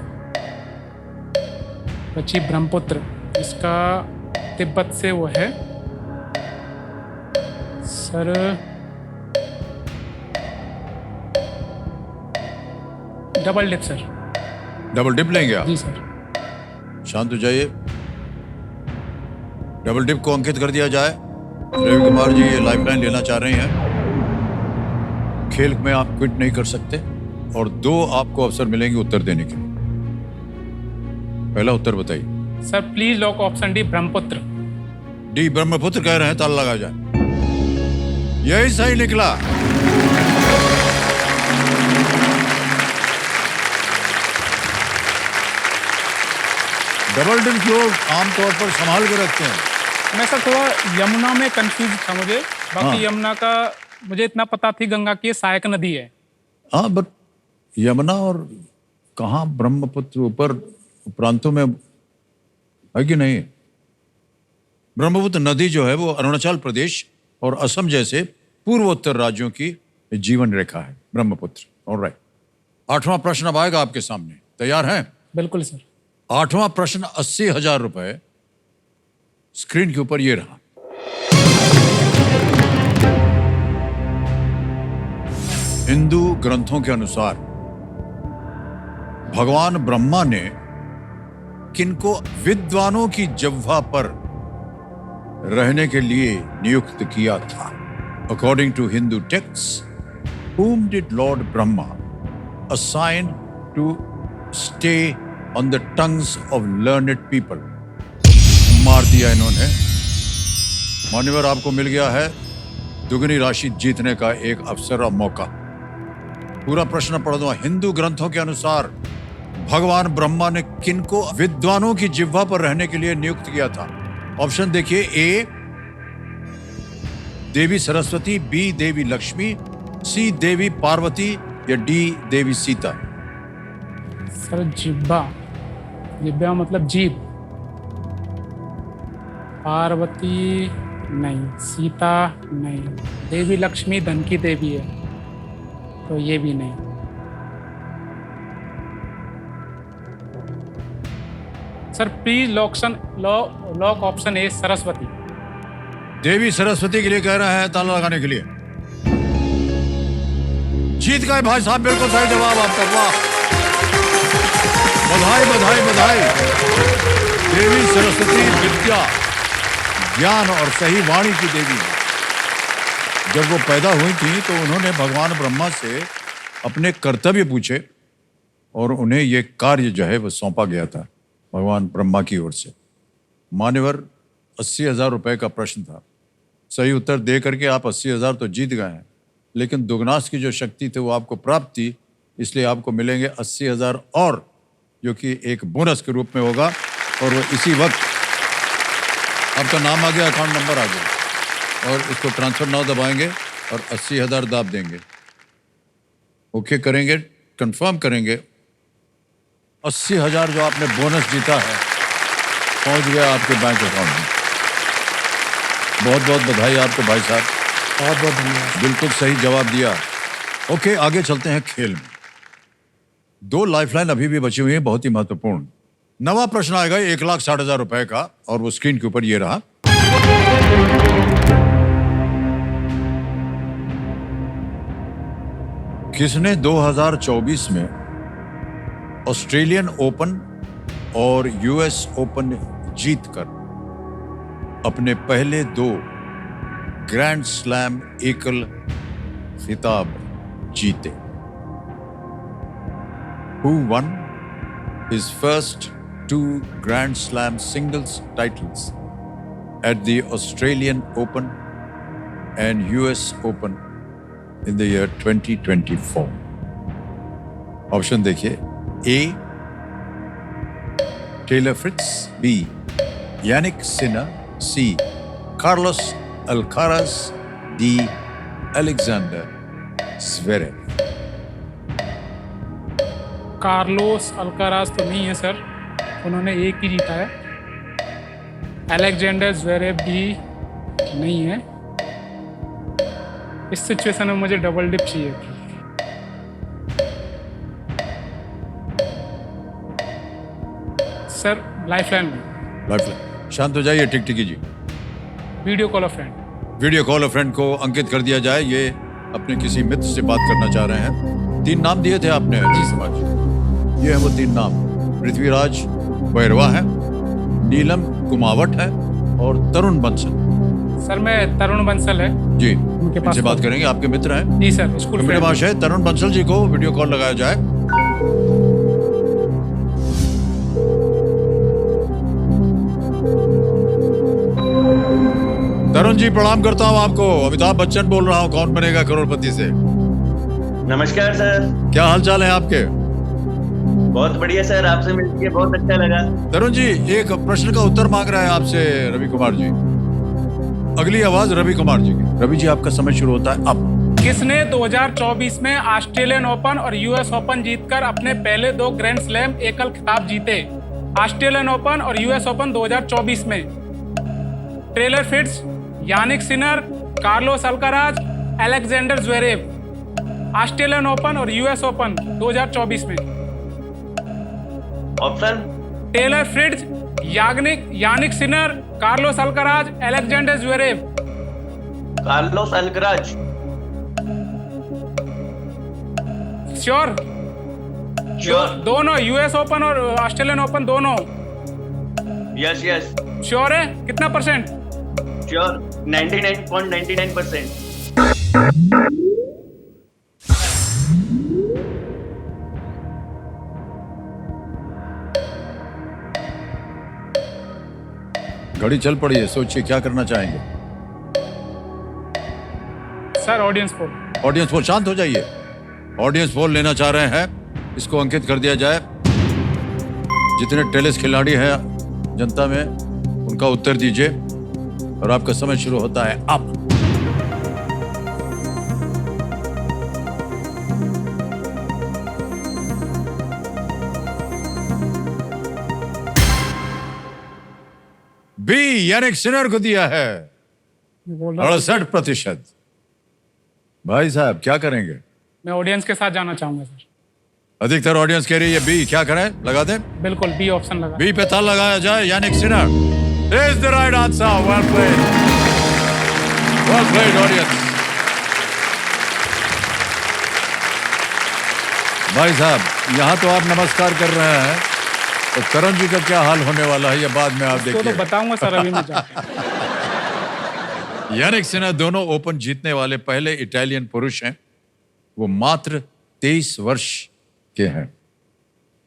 बची ब्रह्मपुत्र, इसका तिब्बत से वो है। Sir double dip sir. Double dip लेंगे आप? जी सर। शांत हो जाइए। डबल डिप को अंकित कर दिया जाए। रवि कुमार जी ये लाइफलाइन लेना चाह रहे हैं। खेल में आप क्विट नहीं कर सकते और 2 आपको अवसर मिलेंगे उत्तर देने के लिए। पहला उत्तर बताइए sir. Please lock option D Brahmaputra. D Brahmaputra कह रहे हैं, ताला लगा जाए। यही सही निकला। डबल डिप लोग आमतौर पर संभाल के रखते हैं। मैं सर थोड़ा यमुना में कंफ्यूज था मुझे। बाकी हाँ। यमुना का मुझे इतना पता थी, गंगा की सहायक नदी है। हाँ, बट यमुना और कहाँ ब्रह्मपुत्र ऊपर प्रांतों में है कि नहीं? ब्रह्मपुत्र नदी जो है वो अरुणाचल प्रदेश और असम जैसे पूर्वोत्तर राज्यों की जीवन रेखा है ब्रह्मपुत्र। ऑलराइट, 8वां प्रश्न अब आएगा आपके सामने। तैयार हैं? बिल्कुल सर। 8वां प्रश्न 80,000 रुपए स्क्रीन के ऊपर ये रहा। हिंदू ग्रंथों के अनुसार भगवान ब्रह्मा ने किनको विद्वानों की जिह्वा पर रहने के लिए नियुक्त किया था? According to Hindu text, whom did Lord Brahma assign to stay on the tongues of learned people? मार दिया इन्होंने। मान्यवर, आपको मिल गया है दुगनी राशि जीतने का एक अवसर और मौका। पूरा प्रश्न पढ़ दो। हिंदू ग्रंथों के अनुसार भगवान ब्रह्मा ने किनको विद्वानों की जिह्वा पर रहने के लिए नियुक्त किया था? ऑप्शन देखिए, ए देवी सरस्वती, बी देवी लक्ष्मी, सी देवी पार्वती या डी देवी सीता। सर जिब्बा, जिब्बा मतलब जीभ। पार्वती नहीं, सीता नहीं, देवी लक्ष्मी धन की देवी है, तो ये भी नहीं। Sir please lock option A Saraswati. Devi Saraswati के लिए कह रहे हैं, ताला लगाने के लिए। जीत गए भाई साहब, बिल्कुल सही जवाब आपका। वाह, बधाई बधाई बधाई। देवी सरस्वती विद्या, ज्ञान और सही वाणी की देवी है। जब वो पैदा हुई थी तो उन्होंने भगवान ब्रह्मा से अपने कर्तव्य पूछे और उन्हें ये कार्य जो है वो सौंपा गया था भगवान ब्रह्मा की ओर से। मान्यवर, 80,000 रुपए का प्रश्न था। सही उत्तर दे करके आप 80,000 तो जीत गए हैं, लेकिन दुगनास की जो शक्ति थी वो आपको प्राप्त थी, इसलिए आपको मिलेंगे 80,000 और, जो कि एक बोनस के रूप में होगा। और वो इसी वक्त आपका नाम आ गया, अकाउंट नंबर आ गया, और इसको ट्रांसफर नाउ दबाएंगे और 80,000 दाब देंगे। ओके करेंगे, कंफर्म करेंगे। 80,000 जो आपने बोनस जीता है पहुंच गया आपके बैंक अकाउंट में। बहुत बहुत बधाई आपको भाई साहब, बहुत बहुत धन्यवाद। बिल्कुल सही जवाब दिया। ओके, आगे चलते हैं खेल में। 2 लाइफलाइन अभी भी बची हुई है, बहुत ही महत्वपूर्ण। 9वां प्रश्न आएगा 1,60,000 रुपए का, और वो स्क्रीन के ऊपर ये रहा। किसने 2024 में ऑस्ट्रेलियन ओपन और यूएस ओपन जीतकर अपने पहले 2 ग्रैंड स्लैम एकल खिताब जीते? Who won his first 2 Grand Slam singles titles at the Australian Open and US Open in the year 2024? Option देखिए। A. Taylor Fritz, B. Yannick Sinner, C. Carlos Alcaraz, D. Alexander Zverev। Carlos Alcaraz तो नहीं है sir, उन्होंने एक ही जीता है। Alexander Zverev भी नहीं है। इस सिचुएशन में मुझे डबल डिप चाहिए। सर लाइफलाइन में। लाइफलाइन। शांत हो जाइए Tiktiki ji. Video call of friend. Video call friend को अंकित कर दिया जाए। ये अपने किसी मित्र से बात करना चाह रहे हैं। 3 नाम दिए थे आपने जी समाज। ये है वो 3 नाम। पृथ्वीराज बैरवा है, नीलम कुमावत है और तरुण बंसल। सर मैं तरुण बंसल है जी, उनके पास इनसे बात करेंगे। आपके मित्र हैं जी सर, स्कूल मेरे फ्रेंड। महाशय तरुण बंसल जी को वीडियो कॉल लगाया जाए। तरुण जी प्रणाम करता हूँ आपको। अमिताभ बच्चन बोल रहा हूँ कौन बनेगा करोड़पति से। नमस्कार सर। क्या हाल चाल है आपके? बहुत बढ़िया सर, आपसे मिलकर बहुत अच्छा लगा। तरुण जी एक प्रश्न का उत्तर मांग रहा है आपसे रवि कुमार जी। अगली आवाज रवि कुमार जी की। रवि जी आपका समय शुरू होता है अब। किसने 2024 में ऑस्ट्रेलियन ओपन और यूएस ओपन जीतकर अपने पहले 2 ग्रैंड स्लैम एकल खिताब जीते? ऑस्ट्रेलियन ओपन और यूएस ओपन 2024 में। Taylor Fritz, Jannik Sinner, Carlos Alcaraz, Alexander Zverev. Australian Open और यूएस ओपन 2024 में। Option? Taylor Fritz, Jannik Sinner, Carlos Alcaraz, Alexander Zverev. Carlos Alcaraz. Sure? Sure. दोनों US Open और Australian Open दोनों? Yes yes. Sure है? कितना percent? Sure 99.99%। घड़ी चल पड़ी है, सोचिए क्या करना चाहेंगे। Sir audience poll. ऑडियंस पोल। शांत हो जाइए। ऑडियंस पोल लेना चाह रहे हैं, इसको अंकित कर दिया जाए। जितने टेनिस खिलाड़ी हैं जनता में उनका उत्तर दीजिए और आपका समय शुरू होता है अब। बी यानिक सिनर को दिया है 68%। भाई साहब क्या करेंगे? मैं ऑडियंस के साथ जाना चाहूंगा सर। अधिकतर ऑडियंस कह रही है बी। क्या करें? लगा दें? बिल्कुल बी ऑप्शन लगा। बी पे ताल लगाया जाए। Jannik Sinner is the right answer. Well played, well played audience. भाई साहब यहाँ तो आप नमस्कार कर रहे हैं, तो करण जी का क्या हाल होने वाला है ये बाद में आप देखिए। तो बताऊंगा सर अभी मैं जाके। यानिक सिनर दोनों ओपन जीतने वाले पहले इटालियन पुरुष हैं। वो मात्र 23 वर्ष के हैं।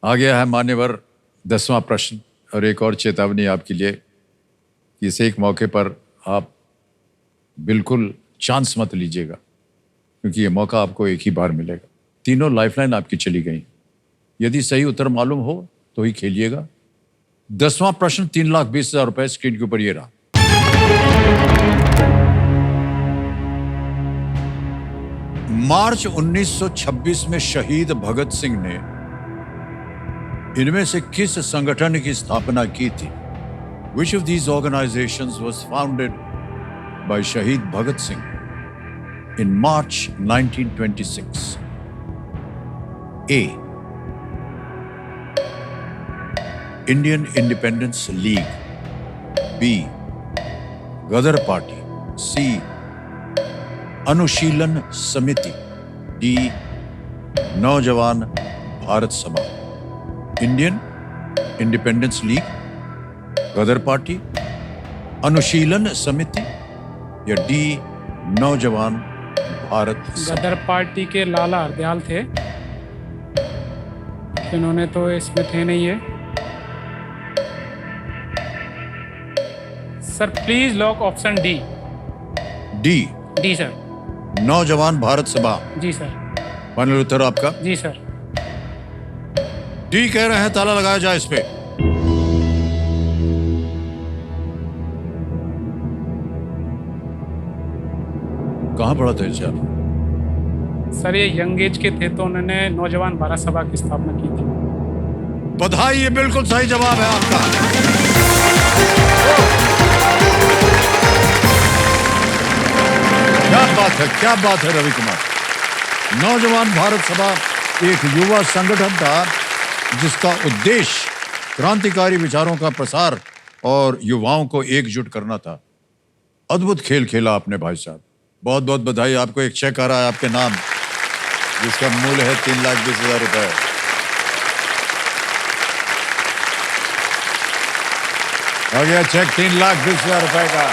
आ गया है मान्यवर 10वां प्रश्न और एक और चेतावनी आपके लिए कि इस एक मौके पर आप बिल्कुल चांस मत लीजिएगा, क्योंकि ये मौका आपको एक ही बार मिलेगा। तीनों लाइफलाइन आपकी चली गई। यदि सही उत्तर मालूम हो तो ही खेलिएगा। 10वां प्रश्न 3,20,000 रुपए स्क्रीन के ऊपर ये रहा। मार्च 1926 में शहीद भगत सिंह ने इनमें से किस संगठन की स्थापना की थी? Which of these organizations was founded by Shahid Bhagat Singh in March 1926? A. Indian Independence League. B. Gadar party, सी अनुशीलन समिति, डी नौजवान भारत सभा। इंडियन इंडिपेंडेंस लीग, गदर पार्टी, अनुशीलन समिति या डी नौजवान भारत सभा। गदर पार्टी के लाला हरदयाल थे, इन्होंने तो इसमें थे नहीं है। Sir please lock option D. D D sir. नौजवान भारत सभा। जी सर। फाइनल उत्तर आपका? जी सर। डी कह रहे हैं, ताला लगाया जाए इस पे। कहां पढ़ा था इसे आप? सर ये यंग एज के थे तो उन्होंने नौजवान भारत सभा की स्थापना की थी। बधाई, ये बिल्कुल सही जवाब है आपका। क्या बात है, क्या बात है रवि कुमार। नौजवान भारत सभा एक युवा संगठन था जिसका उद्देश्य क्रांतिकारी विचारों का प्रसार और युवाओं को एकजुट करना था। अद्भुत खेल खेला आपने भाई साहब, बहुत बहुत बधाई। आपको एक चेक आ रहा है आपके नाम जिसका मूल्य है 3,20,000 रुपए। आ गया चेक 3,20,000 रुपए का।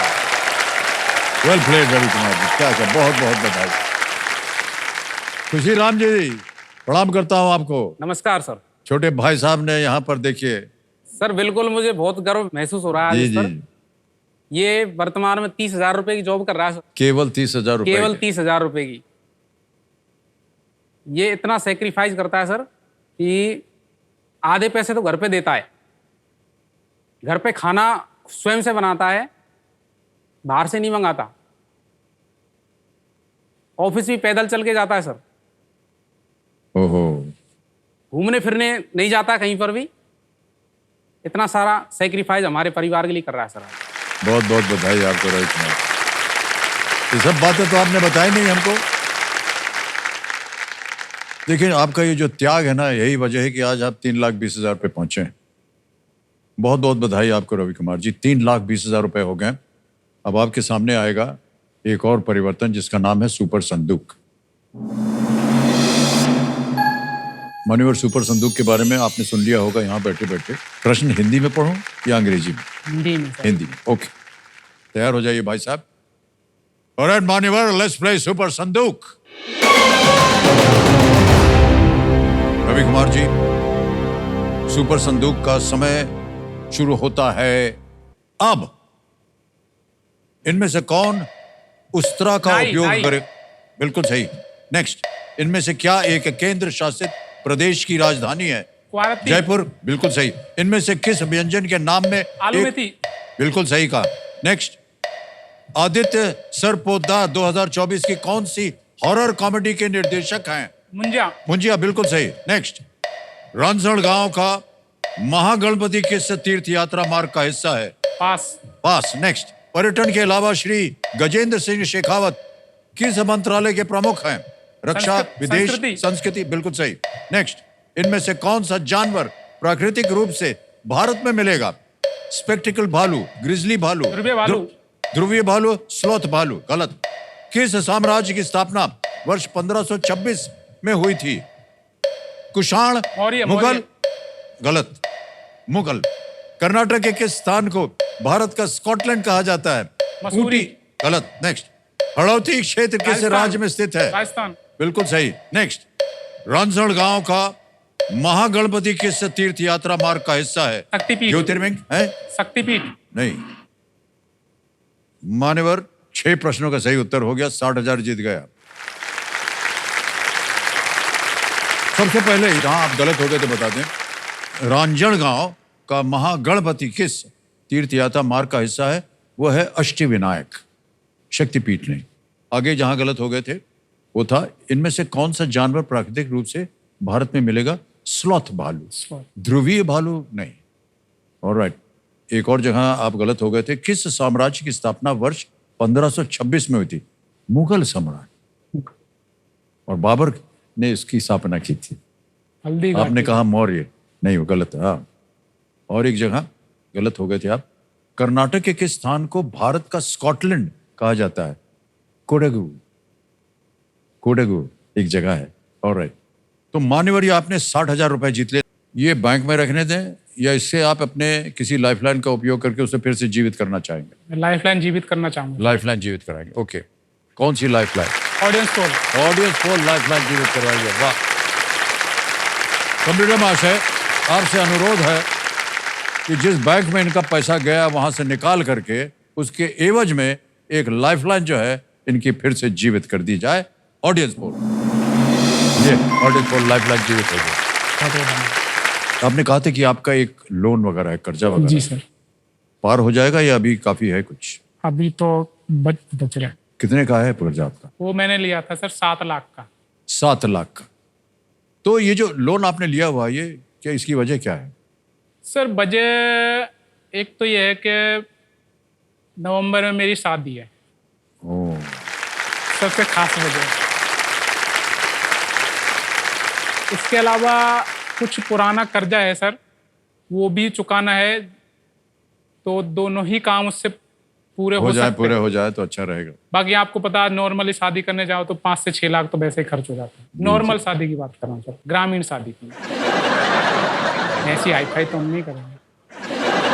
वेल प्लेड रवि कुमार जी, क्या क्या, बहुत बहुत बधाई। खुशी राम जी, प्रणाम करता हूं आपको। नमस्कार सर। छोटे भाई साहब ने यहाँ पर देखिए। सर बिल्कुल मुझे बहुत गर्व महसूस हो रहा है जी आज इस पर। जी, ये वर्तमान में 30,000 रुपए की जॉब कर रहा है सर। केवल 30,000 रुपए। केवल 30,000 रुपए की। ये इतना सेक्रीफाइस करता है सर कि आधे पैसे तो घर पे देता है, घर पे खाना स्वयं से बनाता है, बाहर से नहीं मंगाता। ऑफिस भी पैदल चल के जाता है सर। ओहो, घूमने फिरने नहीं जाता कहीं पर भी। इतना सारा सेक्रीफाइस हमारे परिवार के लिए कर रहा है सर। बहुत बहुत बधाई आपको रवि कुमार। ये सब बातें तो आपने बताई नहीं हमको। देखिए आपका ये जो त्याग है ना, यही वजह है कि आज आप 3,20,000 पे पहुंचे हैं। बहुत बहुत बधाई आपको रवि कुमार जी। 3,20,000 रुपए हो गए। अब आपके सामने आएगा एक और परिवर्तन जिसका नाम है सुपर संदूक। मान्यवर, सुपर संदूक के बारे में आपने सुन लिया होगा यहाँ बैठे बैठे। प्रश्न हिंदी में पढ़ूं या अंग्रेजी में? हिंदी में सर। हिंदी में, ओके। तैयार हो जाइए भाई साहब। ऑलराइट मान्यवर, लेट्स प्ले सुपर संदूक। रवि कुमार जी, सुपर संदूक का समय शुरू होता है अब। इनमें से कौन उस्तरा का उपयोग करे? बिल्कुल सही। नेक्स्ट, इनमें से क्या एक केंद्र शासित प्रदेश की राजधानी है? जयपुर, बिल्कुल सही। इनमें से किस व्यंजन के नाम में आलू मेथी? बिल्कुल सही कहा। नेक्स्ट, आदित्य सरपोद्दार 2024 की कौन सी हॉरर कॉमेडी के निर्देशक हैं? मुंजिया। मुंजिया, बिल्कुल सही। नेक्स्ट, रांझणगांव का महागणपति किस तीर्थ यात्रा मार्ग का हिस्सा है? पास। पास। नेक्स्ट, पर्यटन के अलावा श्री गजेंद्र सिंह शेखावत किस मंत्रालय के प्रमुख हैं? रक्षा, विदेश, संस्कृति, बिल्कुल सही। नेक्स्ट, इनमें से कौन सा जानवर प्राकृतिक रूप से भारत में मिलेगा? स्पेक्टिकल भालू, ग्रिजली भालू, ध्रुवीय भालू, स्लॉथ भालू। गलत। किस साम्राज्य की स्थापना वर्ष 1526 में हुई थी? कुषाण, मुगल? गलत। मुगल। कर्नाटक के किस स्थान को भारत का स्कॉटलैंड कहा जाता है? ऊटी। गलत। नेक्स्ट, हड़ौती क्षेत्र किस राज्य में स्थित है? राजस्थान। बिल्कुल सही। नेक्स्ट, रांझणगांव का महागणपति किस तीर्थ यात्रा मार्ग का हिस्सा है? शक्तिपीठ। ज्योतिर्लिंग है? शक्तिपीठ नहीं। मान्यवर, 6 प्रश्नों का सही उत्तर हो गया, 60,000 जीत गया। सबसे पहले जहां आप गलत हो गए तो बता दें। रांझणगांव का महागणपति किस तीर्थ यात्रा मार्ग का हिस्सा है? वो है अष्टविनायक, शक्तिपीठ नहीं। आगे जहां गलत हो गए थे वो था इनमें से कौन सा जानवर प्राकृतिक रूप से भारत में मिलेगा? स्लॉथ भालू। ध्रुवीय भालू नहीं। ऑलराइट, एक और जगह आप गलत हो गए थे। किस साम्राज्य की स्थापना वर्ष 1526 में हुई थी? मुगल सम्राट। और बाबर ने इसकी स्थापना की थी। हल्दी आपने कहा मौर्य, नहीं वो गलत है। हाँ, और एक जगह गलत हो गए थे आप। कर्नाटक के किस स्थान को भारत का स्कॉटलैंड कहा जाता है? कोडगु। कोडगु एक जगह है। ऑलराइट, तो मान्यवर, ये आपने 60,000 रुपए जीत लिए। ये बैंक में रखने दें या इससे आप अपने किसी लाइफलाइन का उपयोग करके उसे फिर से जीवित करना चाहेंगे? मैं लाइफलाइन जीवित करना चाहूँगा। लाइफलाइन जीवित कराएंगे, ओके। कौन सी lifeline? Audience poll. Audience poll lifeline जीवित करवाइए। वाह। कंप्यूटर महाशय, आपसे अनुरोध है कि जिस बैंक में इनका पैसा गया वहां से निकाल करके उसके एवज में एक लाइफलाइन जो है इनकी फिर से जीवित कर दी जाए। ऑडियंस पोल, ये ऑडियंस पोल लाइफलाइन जीवित हो गई। आपने कहा था कि आपका एक लोन वगैरह है, कर्जा वगैरह। जी सर। पार हो जाएगा या अभी काफी है कुछ? अभी तो बच रहा है। कितने का है कर्जा आपका? वो मैंने लिया था सर 7 लाख का। 7 लाख का। तो ये जो लोन आपने लिया हुआ, ये क्या, इसकी वजह क्या है? सर वजह एक तो ये है कि नवंबर में मेरी शादी है। ओह, सबसे खास वजह। इसके अलावा कुछ पुराना कर्जा है सर, वो भी चुकाना है, तो दोनों ही काम उससे पूरे हो सकते हैं। पूरे हो जाए तो अच्छा रहेगा। बाकी आपको पता है नॉर्मली शादी करने जाओ तो 5 से 6 लाख तो वैसे ही खर्च हो जाता है। नॉर्मल शादी की बात कर रहा हूँ सर, ग्रामीण शादी की। ऐसी हाई फाई तो हम नहीं करेंगे।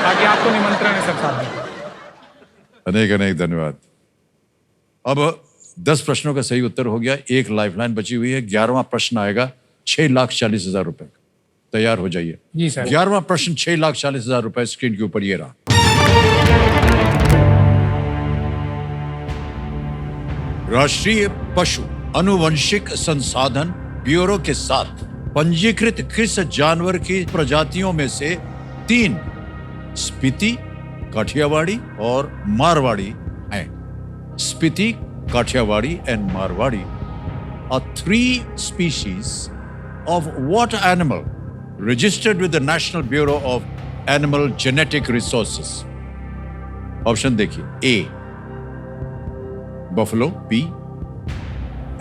बाकी आपको निमंत्रण है सर शादी का। अनेक अनेक धन्यवाद। अब 10 प्रश्नों का सही उत्तर हो गया, एक लाइफलाइन बची हुई है। 11वां प्रश्न आएगा 6,40,000 रुपए का। तैयार हो जाइए। जी सर। 11वां प्रश्न 6,40,000 रुपए स्क्रीन के ऊपर ये रहा। राष्ट्रीय पशु अनुवंशिक संसाधन ब्यूरो के साथ पंजीकृत किस जानवर की प्रजातियों में से 3 स्पीति, काठियावाड़ी और मारवाड़ी हैं? Spiti, Kathiawadi and Marwari are 3 species of what animal registered with the National Bureau of Animal Genetic Resources? Option देखिए। A buffalo, B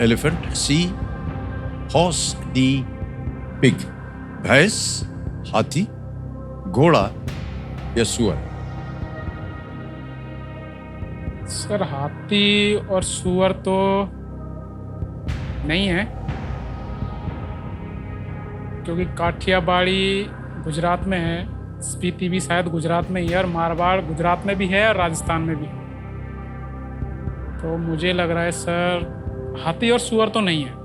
elephant, C horse, D pig। भैंस, हाथी, घोड़ा या सुअर? सर हाथी और सुअर तो नहीं है, क्योंकि काठियावाड़ी गुजरात में है, स्पीति भी शायद गुजरात में ही है, और मारवाड़ गुजरात में भी है और राजस्थान में भी है। तो मुझे लग रहा है सर हाथी और सुअर तो नहीं है।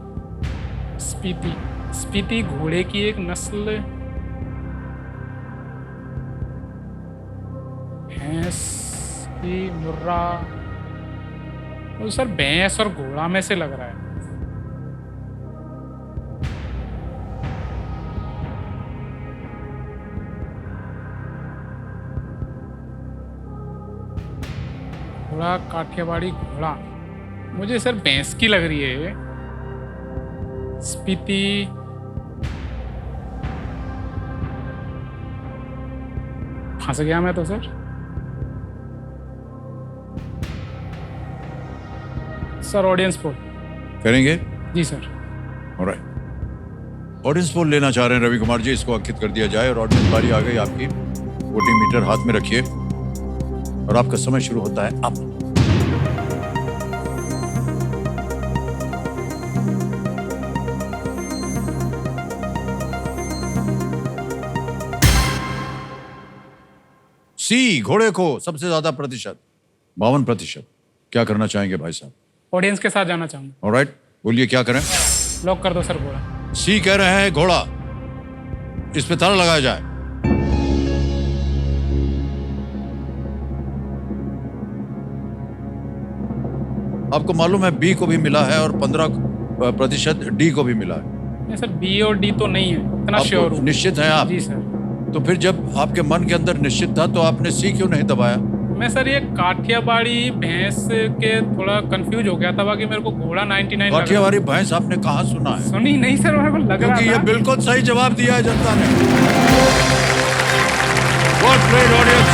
स्पीति घोड़े की एक नस्ल, भैंस की, मुर्रा, तो सर भैंस और घोड़ा में से लग रहा है। घोड़ा, काठियावाड़ी घोड़ा, मुझे सर भैंस की लग रही है। स्पीति, फंस गया मैं तो सर। सर ऑडियंस पोल करेंगे? जी सर। ऑलराइट, ऑडियंस पोल लेना चाह रहे हैं रवि कुमार जी, इसको अंकित कर दिया जाए। और ऑडियंस बारी आ गई आपकी। वोटिंग मीटर हाथ में रखिए और आपका समय शुरू होता है अब। सी घोड़े को सबसे ज्यादा प्रतिशत, 52%। क्या करना चाहेंगे भाई साहब? ऑडियंस के साथ जाना चाहूंगा। ऑलराइट, बोलिए क्या करें? लॉक कर दो सर घोड़ा। सी कह रहे हैं घोड़ा, इस पे ताला लगाया जाए। आपको मालूम है बी को भी मिला है और 15% डी को भी मिला है। नहीं सर, बी और डी तो नहीं है, इतना आपको श्योर हूँ। निश्चित है आप? जी सर। तो फिर जब आपके मन के अंदर निश्चित था तो आपने सी क्यों नहीं दबाया? मैं सर ये काठियावाड़ी भैंस के थोड़ा कंफ्यूज हो गया था, बाकी मेरे को घोड़ा 99 काठियावाड़ी भैंस आपने कहाँ सुना है? सुनी नहीं सर, मेरे को लग रहा क्योंकि ये था। बिल्कुल सही जवाब दिया है जनता ने। What great audience!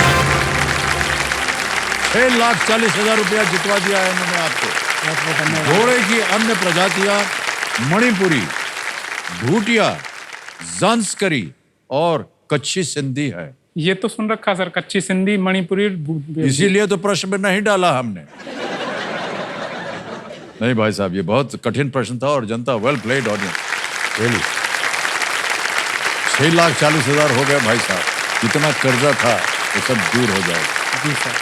6,40,000 रुपया जितवा दिया है इन्होंने आपको। घोड़े की अन्य प्रजातियां मणिपुरी, भूटिया, जांस्करी और कच्छी सिंधी है। ये तो सुन रखा सर, कच्ची सिंधी मणिपुरी इसीलिए तो प्रश्न में नहीं डाला हमने। नहीं भाई साहब, ये बहुत कठिन प्रश्न था और जनता वेल प्लेड ऑडियंस रियली। 6,40,000 हो गए भाई साहब, इतना कर्जा था वो सब दूर हो जाएगा। जी सर।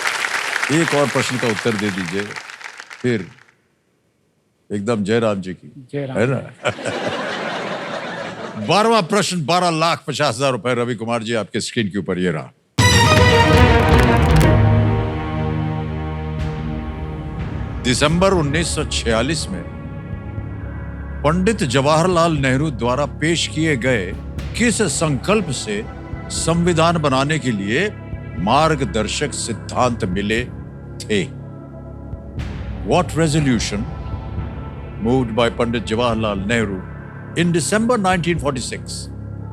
एक और प्रश्न का उत्तर दे दीजिए फिर एकदम जयराम जी की, जयराम। है ना। 12वां प्रश्न 12,50,000 रुपए। रवि कुमार जी आपके स्क्रीन के ऊपर ये रहा। दिसंबर 1946 में पंडित जवाहरलाल नेहरू द्वारा पेश किए गए किस संकल्प से संविधान बनाने के लिए मार्गदर्शक सिद्धांत मिले थे? What resolution moved by Pandit Jawaharlal Nehru in December 1946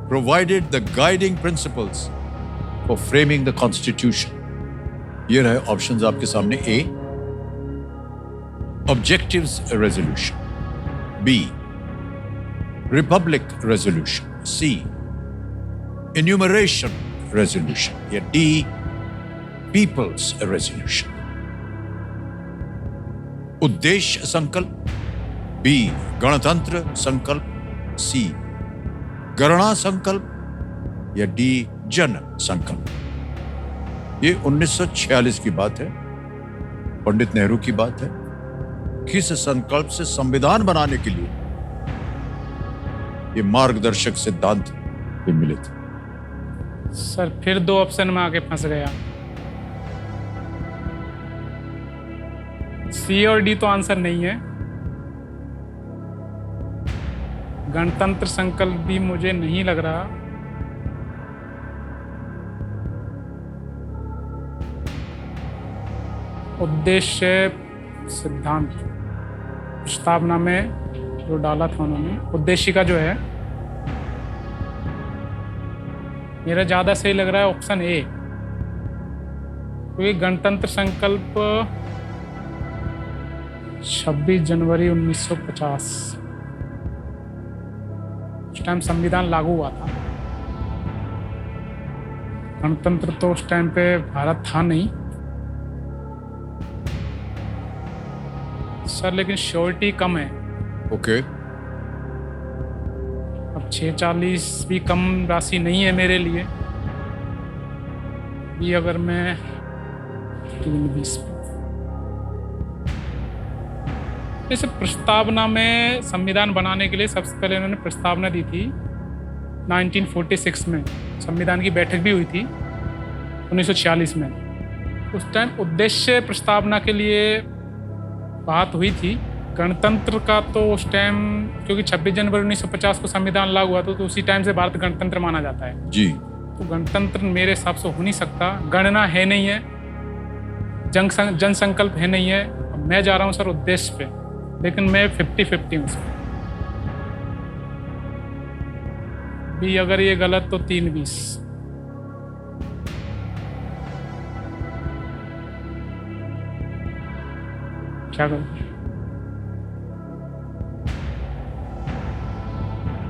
provided the guiding principles for framing the Constitution? ये रहे ऑप्शंस आपके सामने। A, Objectives Resolution, B, Republic Resolution, C, Enumeration Resolution, या D, People's Resolution। उद्देश्य संकल्प, B, गणतंत्र संकल्प, C, गणना संकल्प, या D, जन संकल्प। ये 1946 की बात है, पंडित नेहरू की बात है। किस संकल्प से संविधान बनाने के लिए ये मार्गदर्शक सिद्धांत भी मिले थे? सर फिर 2 ऑप्शन में आके फंस गया। सी और डी तो आंसर नहीं है। गणतंत्र संकल्प भी मुझे नहीं लग रहा। उद्देश्य सिद्धांत प्रस्तावना में जो डाला था उन्होंने, उद्देश्य का जो है, मेरा ज्यादा सही लग रहा है ऑप्शन ए। क्योंकि गणतंत्र संकल्प 26 जनवरी 1950 उस टाइम संविधान लागू हुआ था। गणतंत्र तो उस टाइम पे भारत था नहीं सर, लेकिन श्योरिटी कम है। ओके। अब 640 भी कम राशि नहीं है मेरे लिए भी। अगर मैं 320 जैसे प्रस्तावना में संविधान बनाने के लिए सबसे पहले उन्होंने प्रस्तावना दी थी 1946 में। संविधान की बैठक भी हुई थी 1946 में। उस टाइम उद्देश्य प्रस्तावना के लिए बात हुई थी। गणतंत्र का तो उस टाइम, क्योंकि 26 जनवरी 1950 को संविधान लागू हुआ तो उसी टाइम से भारत गणतंत्र माना जाता है जी। तो गणतंत्र मेरे हिसाब से हो नहीं सकता। गणना है नहीं है, जन संकल्प है नहीं है। अब मैं जा रहा हूँ सर उद्देश्य पे, लेकिन मैं 50-50 हूँ सर। भी अगर ये गलत तो 320। क्या करूं?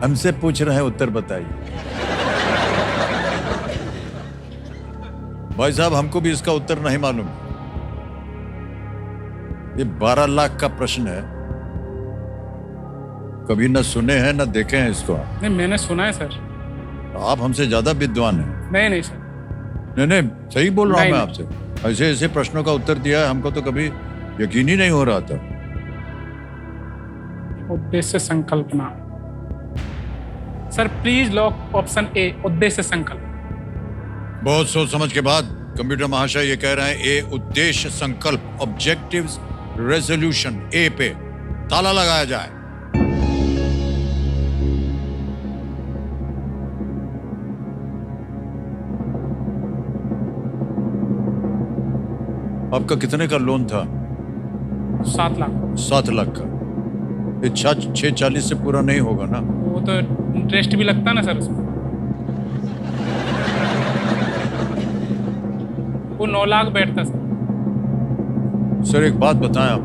हमसे पूछ रहे हैं, उत्तर बताइए। भाई साहब हमको भी इसका उत्तर नहीं मालूम। ये 12 लाख का प्रश्न है, कभी न सुने हैं न देखे हैं इसको। नहीं मैंने सुना है सर। आप हमसे ज्यादा विद्वान हैं। नहीं सर। नहीं सही बोल रहा हूं मैं आपसे। ऐसे ऐसे प्रश्नों का उत्तर दिया है, हमको तो कभी यकीन ही नहीं हो रहा था। उद्देश्य संकल्पना सर, प्लीज लॉक ऑप्शन ए, उद्देश्य संकल्प। बहुत सोच समझ के बाद कंप्यूटर महाशय ये कह रहे हैं ए, उद्देश्य संकल्प, ऑब्जेक्टिव्स रेजोल्यूशन, ए पे ताला लगाया जाए। आपका कितने का लोन था? 7 लाख। 7 लाख का। ये 640 से पूरा नहीं होगा ना? वो तो इंटरेस्ट भी लगता ना सर उसमें। वो 9 लाख बैठता सर। सर एक बात बताएं आप,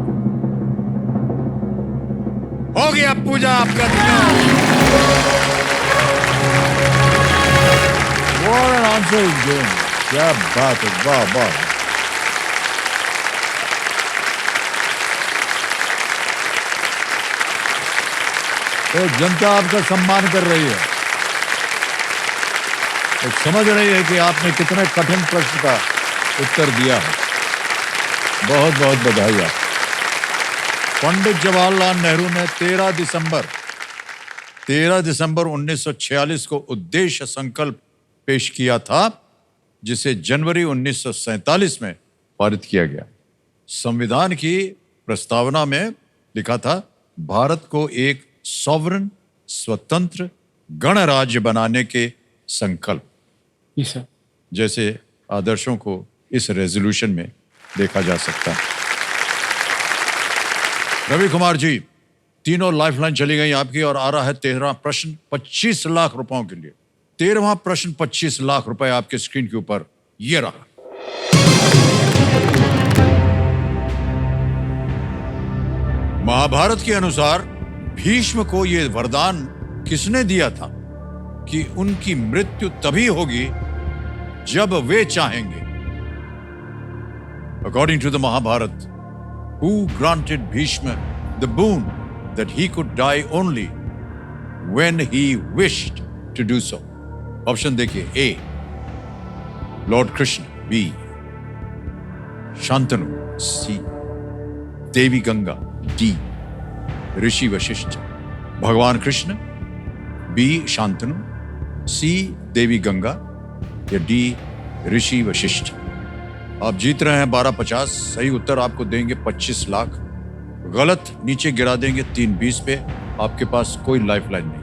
हो गया पूजा आपका। What an answer is given. क्या बात है, वाह वाह। तो जनता आपका सम्मान कर रही है, तो समझ रही है कि आपने कितने कठिन प्रश्न का उत्तर दिया है। बहुत बहुत बधाई आप। पंडित जवाहरलाल नेहरू ने 13 दिसंबर 1946 को उद्देश्य संकल्प पेश किया था, जिसे जनवरी 1947 में पारित किया गया। संविधान की प्रस्तावना में लिखा था, भारत को एक सॉवरन स्वतंत्र गणराज्य बनाने के संकल्प। जी सर। जैसे आदर्शों को इस रेजोल्यूशन में देखा जा सकता है। रवि कुमार जी, तीनों लाइफलाइन चली गई आपकी और आ रहा है 13वां प्रश्न 25 लाख रुपयों के लिए। 13वां प्रश्न 25 लाख रुपए आपके स्क्रीन के ऊपर ये रहा। महाभारत के अनुसार भीष्म को यह वरदान किसने दिया था कि उनकी मृत्यु तभी होगी जब वे चाहेंगे? According to the Mahabharata, who granted Bhishma the boon that he could die only when he wished to do so? Option देखिए, A Lord Krishna, B Shantanu, C Devi Ganga, D ऋषि वशिष्ठ। भगवान कृष्ण, B शांतनु, C देवी गंगा या D ऋषि वशिष्ठ। आप जीत रहे हैं 1250। सही उत्तर आपको देंगे 25 लाख, गलत नीचे गिरा देंगे 320 पे। आपके पास कोई लाइफलाइन नहीं।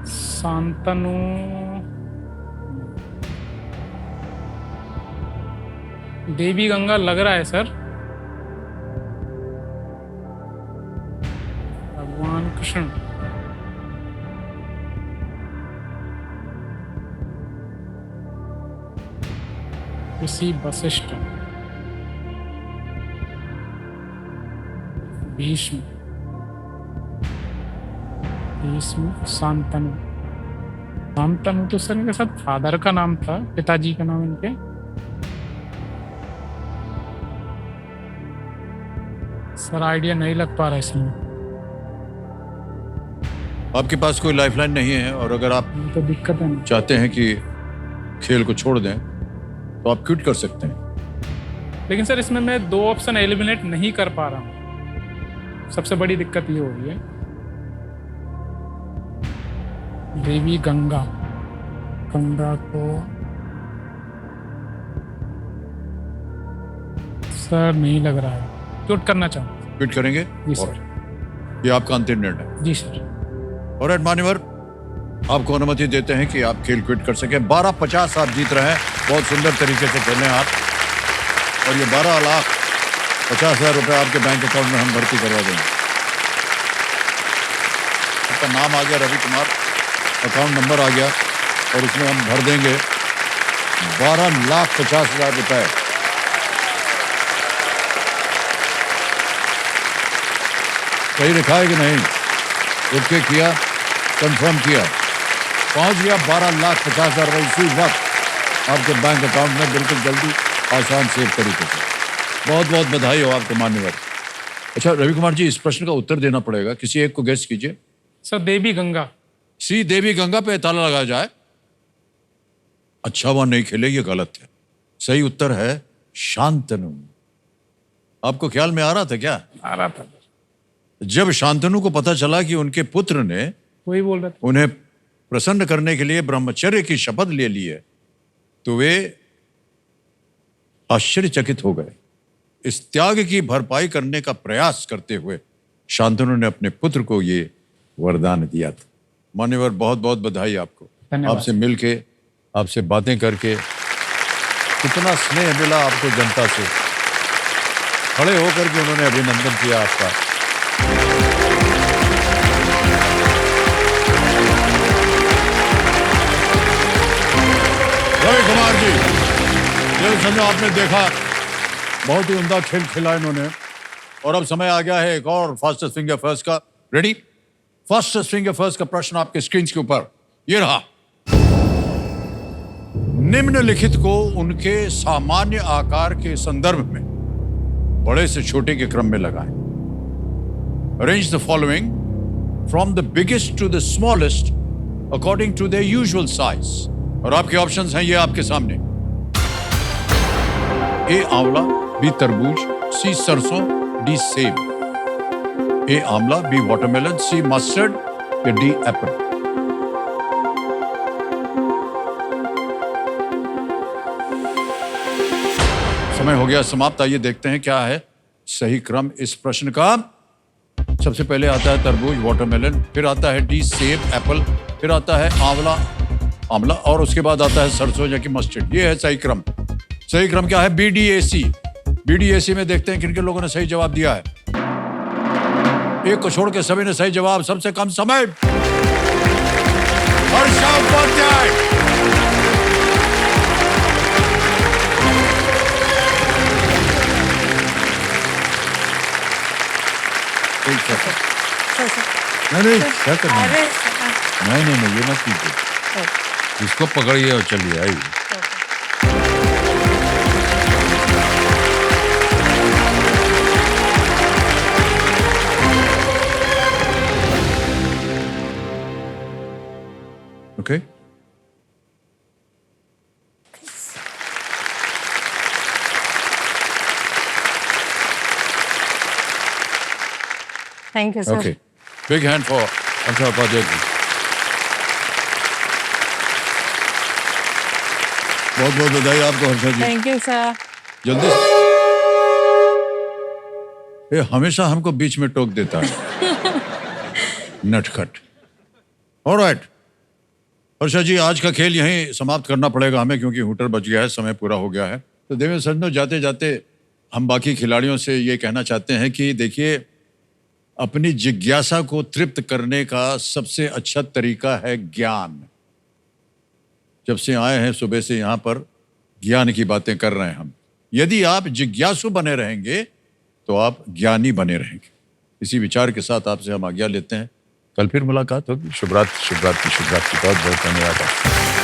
शांतनु, देवी गंगा लग रहा है सर। भगवान कृष्ण, ऋषि वशिष्ठ, भीष्म, शांतनु। शांतनु तो सर इनके साथ फादर का नाम था, पिताजी का नाम इनके। सर आइडिया नहीं लग पा रहा इसमें। आपके पास कोई लाइफलाइन नहीं है, और अगर आप तो दिक्कत है ना। चाहते हैं कि खेल को छोड़ दें तो आप क्विट कर सकते हैं। लेकिन सर इसमें मैं 2 ऑप्शन एलिमिनेट नहीं कर पा रहा हूँ, सबसे बड़ी दिक्कत ये हो रही है। देवी गंगा, गंगा को सर नहीं लग रहा है, क्विट करना चाहूँ। क्विट करेंगे? जी सर। ये आपका अंतिम निर्णय? जी सर। और मान्यवर, आपको अनुमति देते हैं कि आप खेल क्विट कर सकें। 1250 आप जीत रहे हैं, बहुत सुंदर तरीके से खेले आप, और ये 12,50,000 रुपए आपके बैंक अकाउंट में हम भर्ती करवा देंगे। आपका नाम आ गया रवि कुमार, अकाउंट नंबर आ गया, और उसमें हम भर देंगे 12,50,000 रुपए। सही लिखा है कि नहीं? ओके किया, कंफर्म किया, पहुंच गया 12,50,000 रुपए इसी वक्त आपके बैंक अकाउंट में, बिल्कुल जल्दी, आसान, सेफ तरीके से। बहुत बहुत बधाई हो आपको मान्यवर। अच्छा रवि कुमार जी, इस प्रश्न का उत्तर देना पड़ेगा, किसी एक को गेस कीजिए। सर देवी गंगा। सी देवी गंगा पे ताला लगाया जाए। अच्छा वह नहीं खेले, ये गलत है। सही उत्तर है शांतनु। आपको ख्याल में आ रहा था क्या? आ रहा था। जब शांतनु को पता चला कि उनके पुत्र ने वही बोल रहे थे, उन्हें प्रसन्न करने के लिए ब्रह्मचर्य की शपथ ले ली है, तो वे आश्चर्यचकित हो गए। इस त्याग की भरपाई करने का प्रयास करते हुए शांतनु ने अपने पुत्र को ये वरदान दिया था। मान्यवर, बहुत बहुत बधाई आपको। आपसे मिलके, आपसे बातें करके कितना स्नेह मिला आपको जनता से। खड़े होकर के उन्होंने अभिनंदन किया आपका। रवि कुमार जी, ये समझो आपने देखा, बहुत ही उम्दा खेल खेला इन्होंने। और अब समय आ गया है एक और फास्टेस्ट फिंगर फर्स्ट का। रेडी? फास्टेस्ट फिंगर फर्स्ट का प्रश्न आपके स्क्रीन के ऊपर ये रहा। निम्नलिखित को उनके सामान्य आकार के संदर्भ में बड़े से छोटे के क्रम में लगाएं। Arrange the following from the biggest to the smallest according to the usual size. और आपके ऑप्शंस हैं ये आपके सामने। ए आंवला, बी तरबूज, सी सरसों, डी सेब। ए आंवला, बी वाटरमेलन, सी मस्टर्ड या डी एप्पल। समय हो गया समाप्त। आइए देखते हैं क्या है सही क्रम इस प्रश्न का। सबसे पहले आता है तरबूज, वाटरमेलन, फिर आता है डी सेब, एप्पल, फिर आता है आंवला और उसके बाद आता है सरसों या कि मस्टर्ड। ये है सही क्रम। सही क्रम क्या है? BDAC। BDAC में देखते हैं किन किन लोगों ने सही जवाब दिया है। एक को छोड़ के सभी ने सही जवाब। सबसे कम समय हर्षा उपाध्याय। नहीं क्या करना है? नहीं ये मत कीजिए। इसको पकड़िए और चलिए आइए। Okay thank you sir. Okay, big hand for Harsha Upadhyay ji. बहुत बहुत बधाई आपको Harsha ji. Thank you sir. जल्दी से। ये हमेशा हमको बीच में टोक देता है। नटखट। ऑलराइट हर्षा जी, आज का खेल यहीं समाप्त करना पड़ेगा हमें, क्योंकि हूटर बच गया है, समय पूरा हो गया है। तो देवेंद्र सर, जाते जाते हम बाकी खिलाड़ियों से ये कहना चाहते हैं कि देखिए, अपनी जिज्ञासा को तृप्त करने का सबसे अच्छा तरीका है ज्ञान। जब से आए हैं सुबह से यहाँ पर ज्ञान की बातें कर रहे हैं हम। यदि आप जिज्ञासु बने रहेंगे तो आप ज्ञानी बने रहेंगे। इसी विचार के साथ आपसे हम आज्ञा लेते हैं। कल फिर मुलाकात होगी। शुभ रात्रि, शुभ रात्रि, शुभ रात्रि। बहुत बहुत धन्यवाद।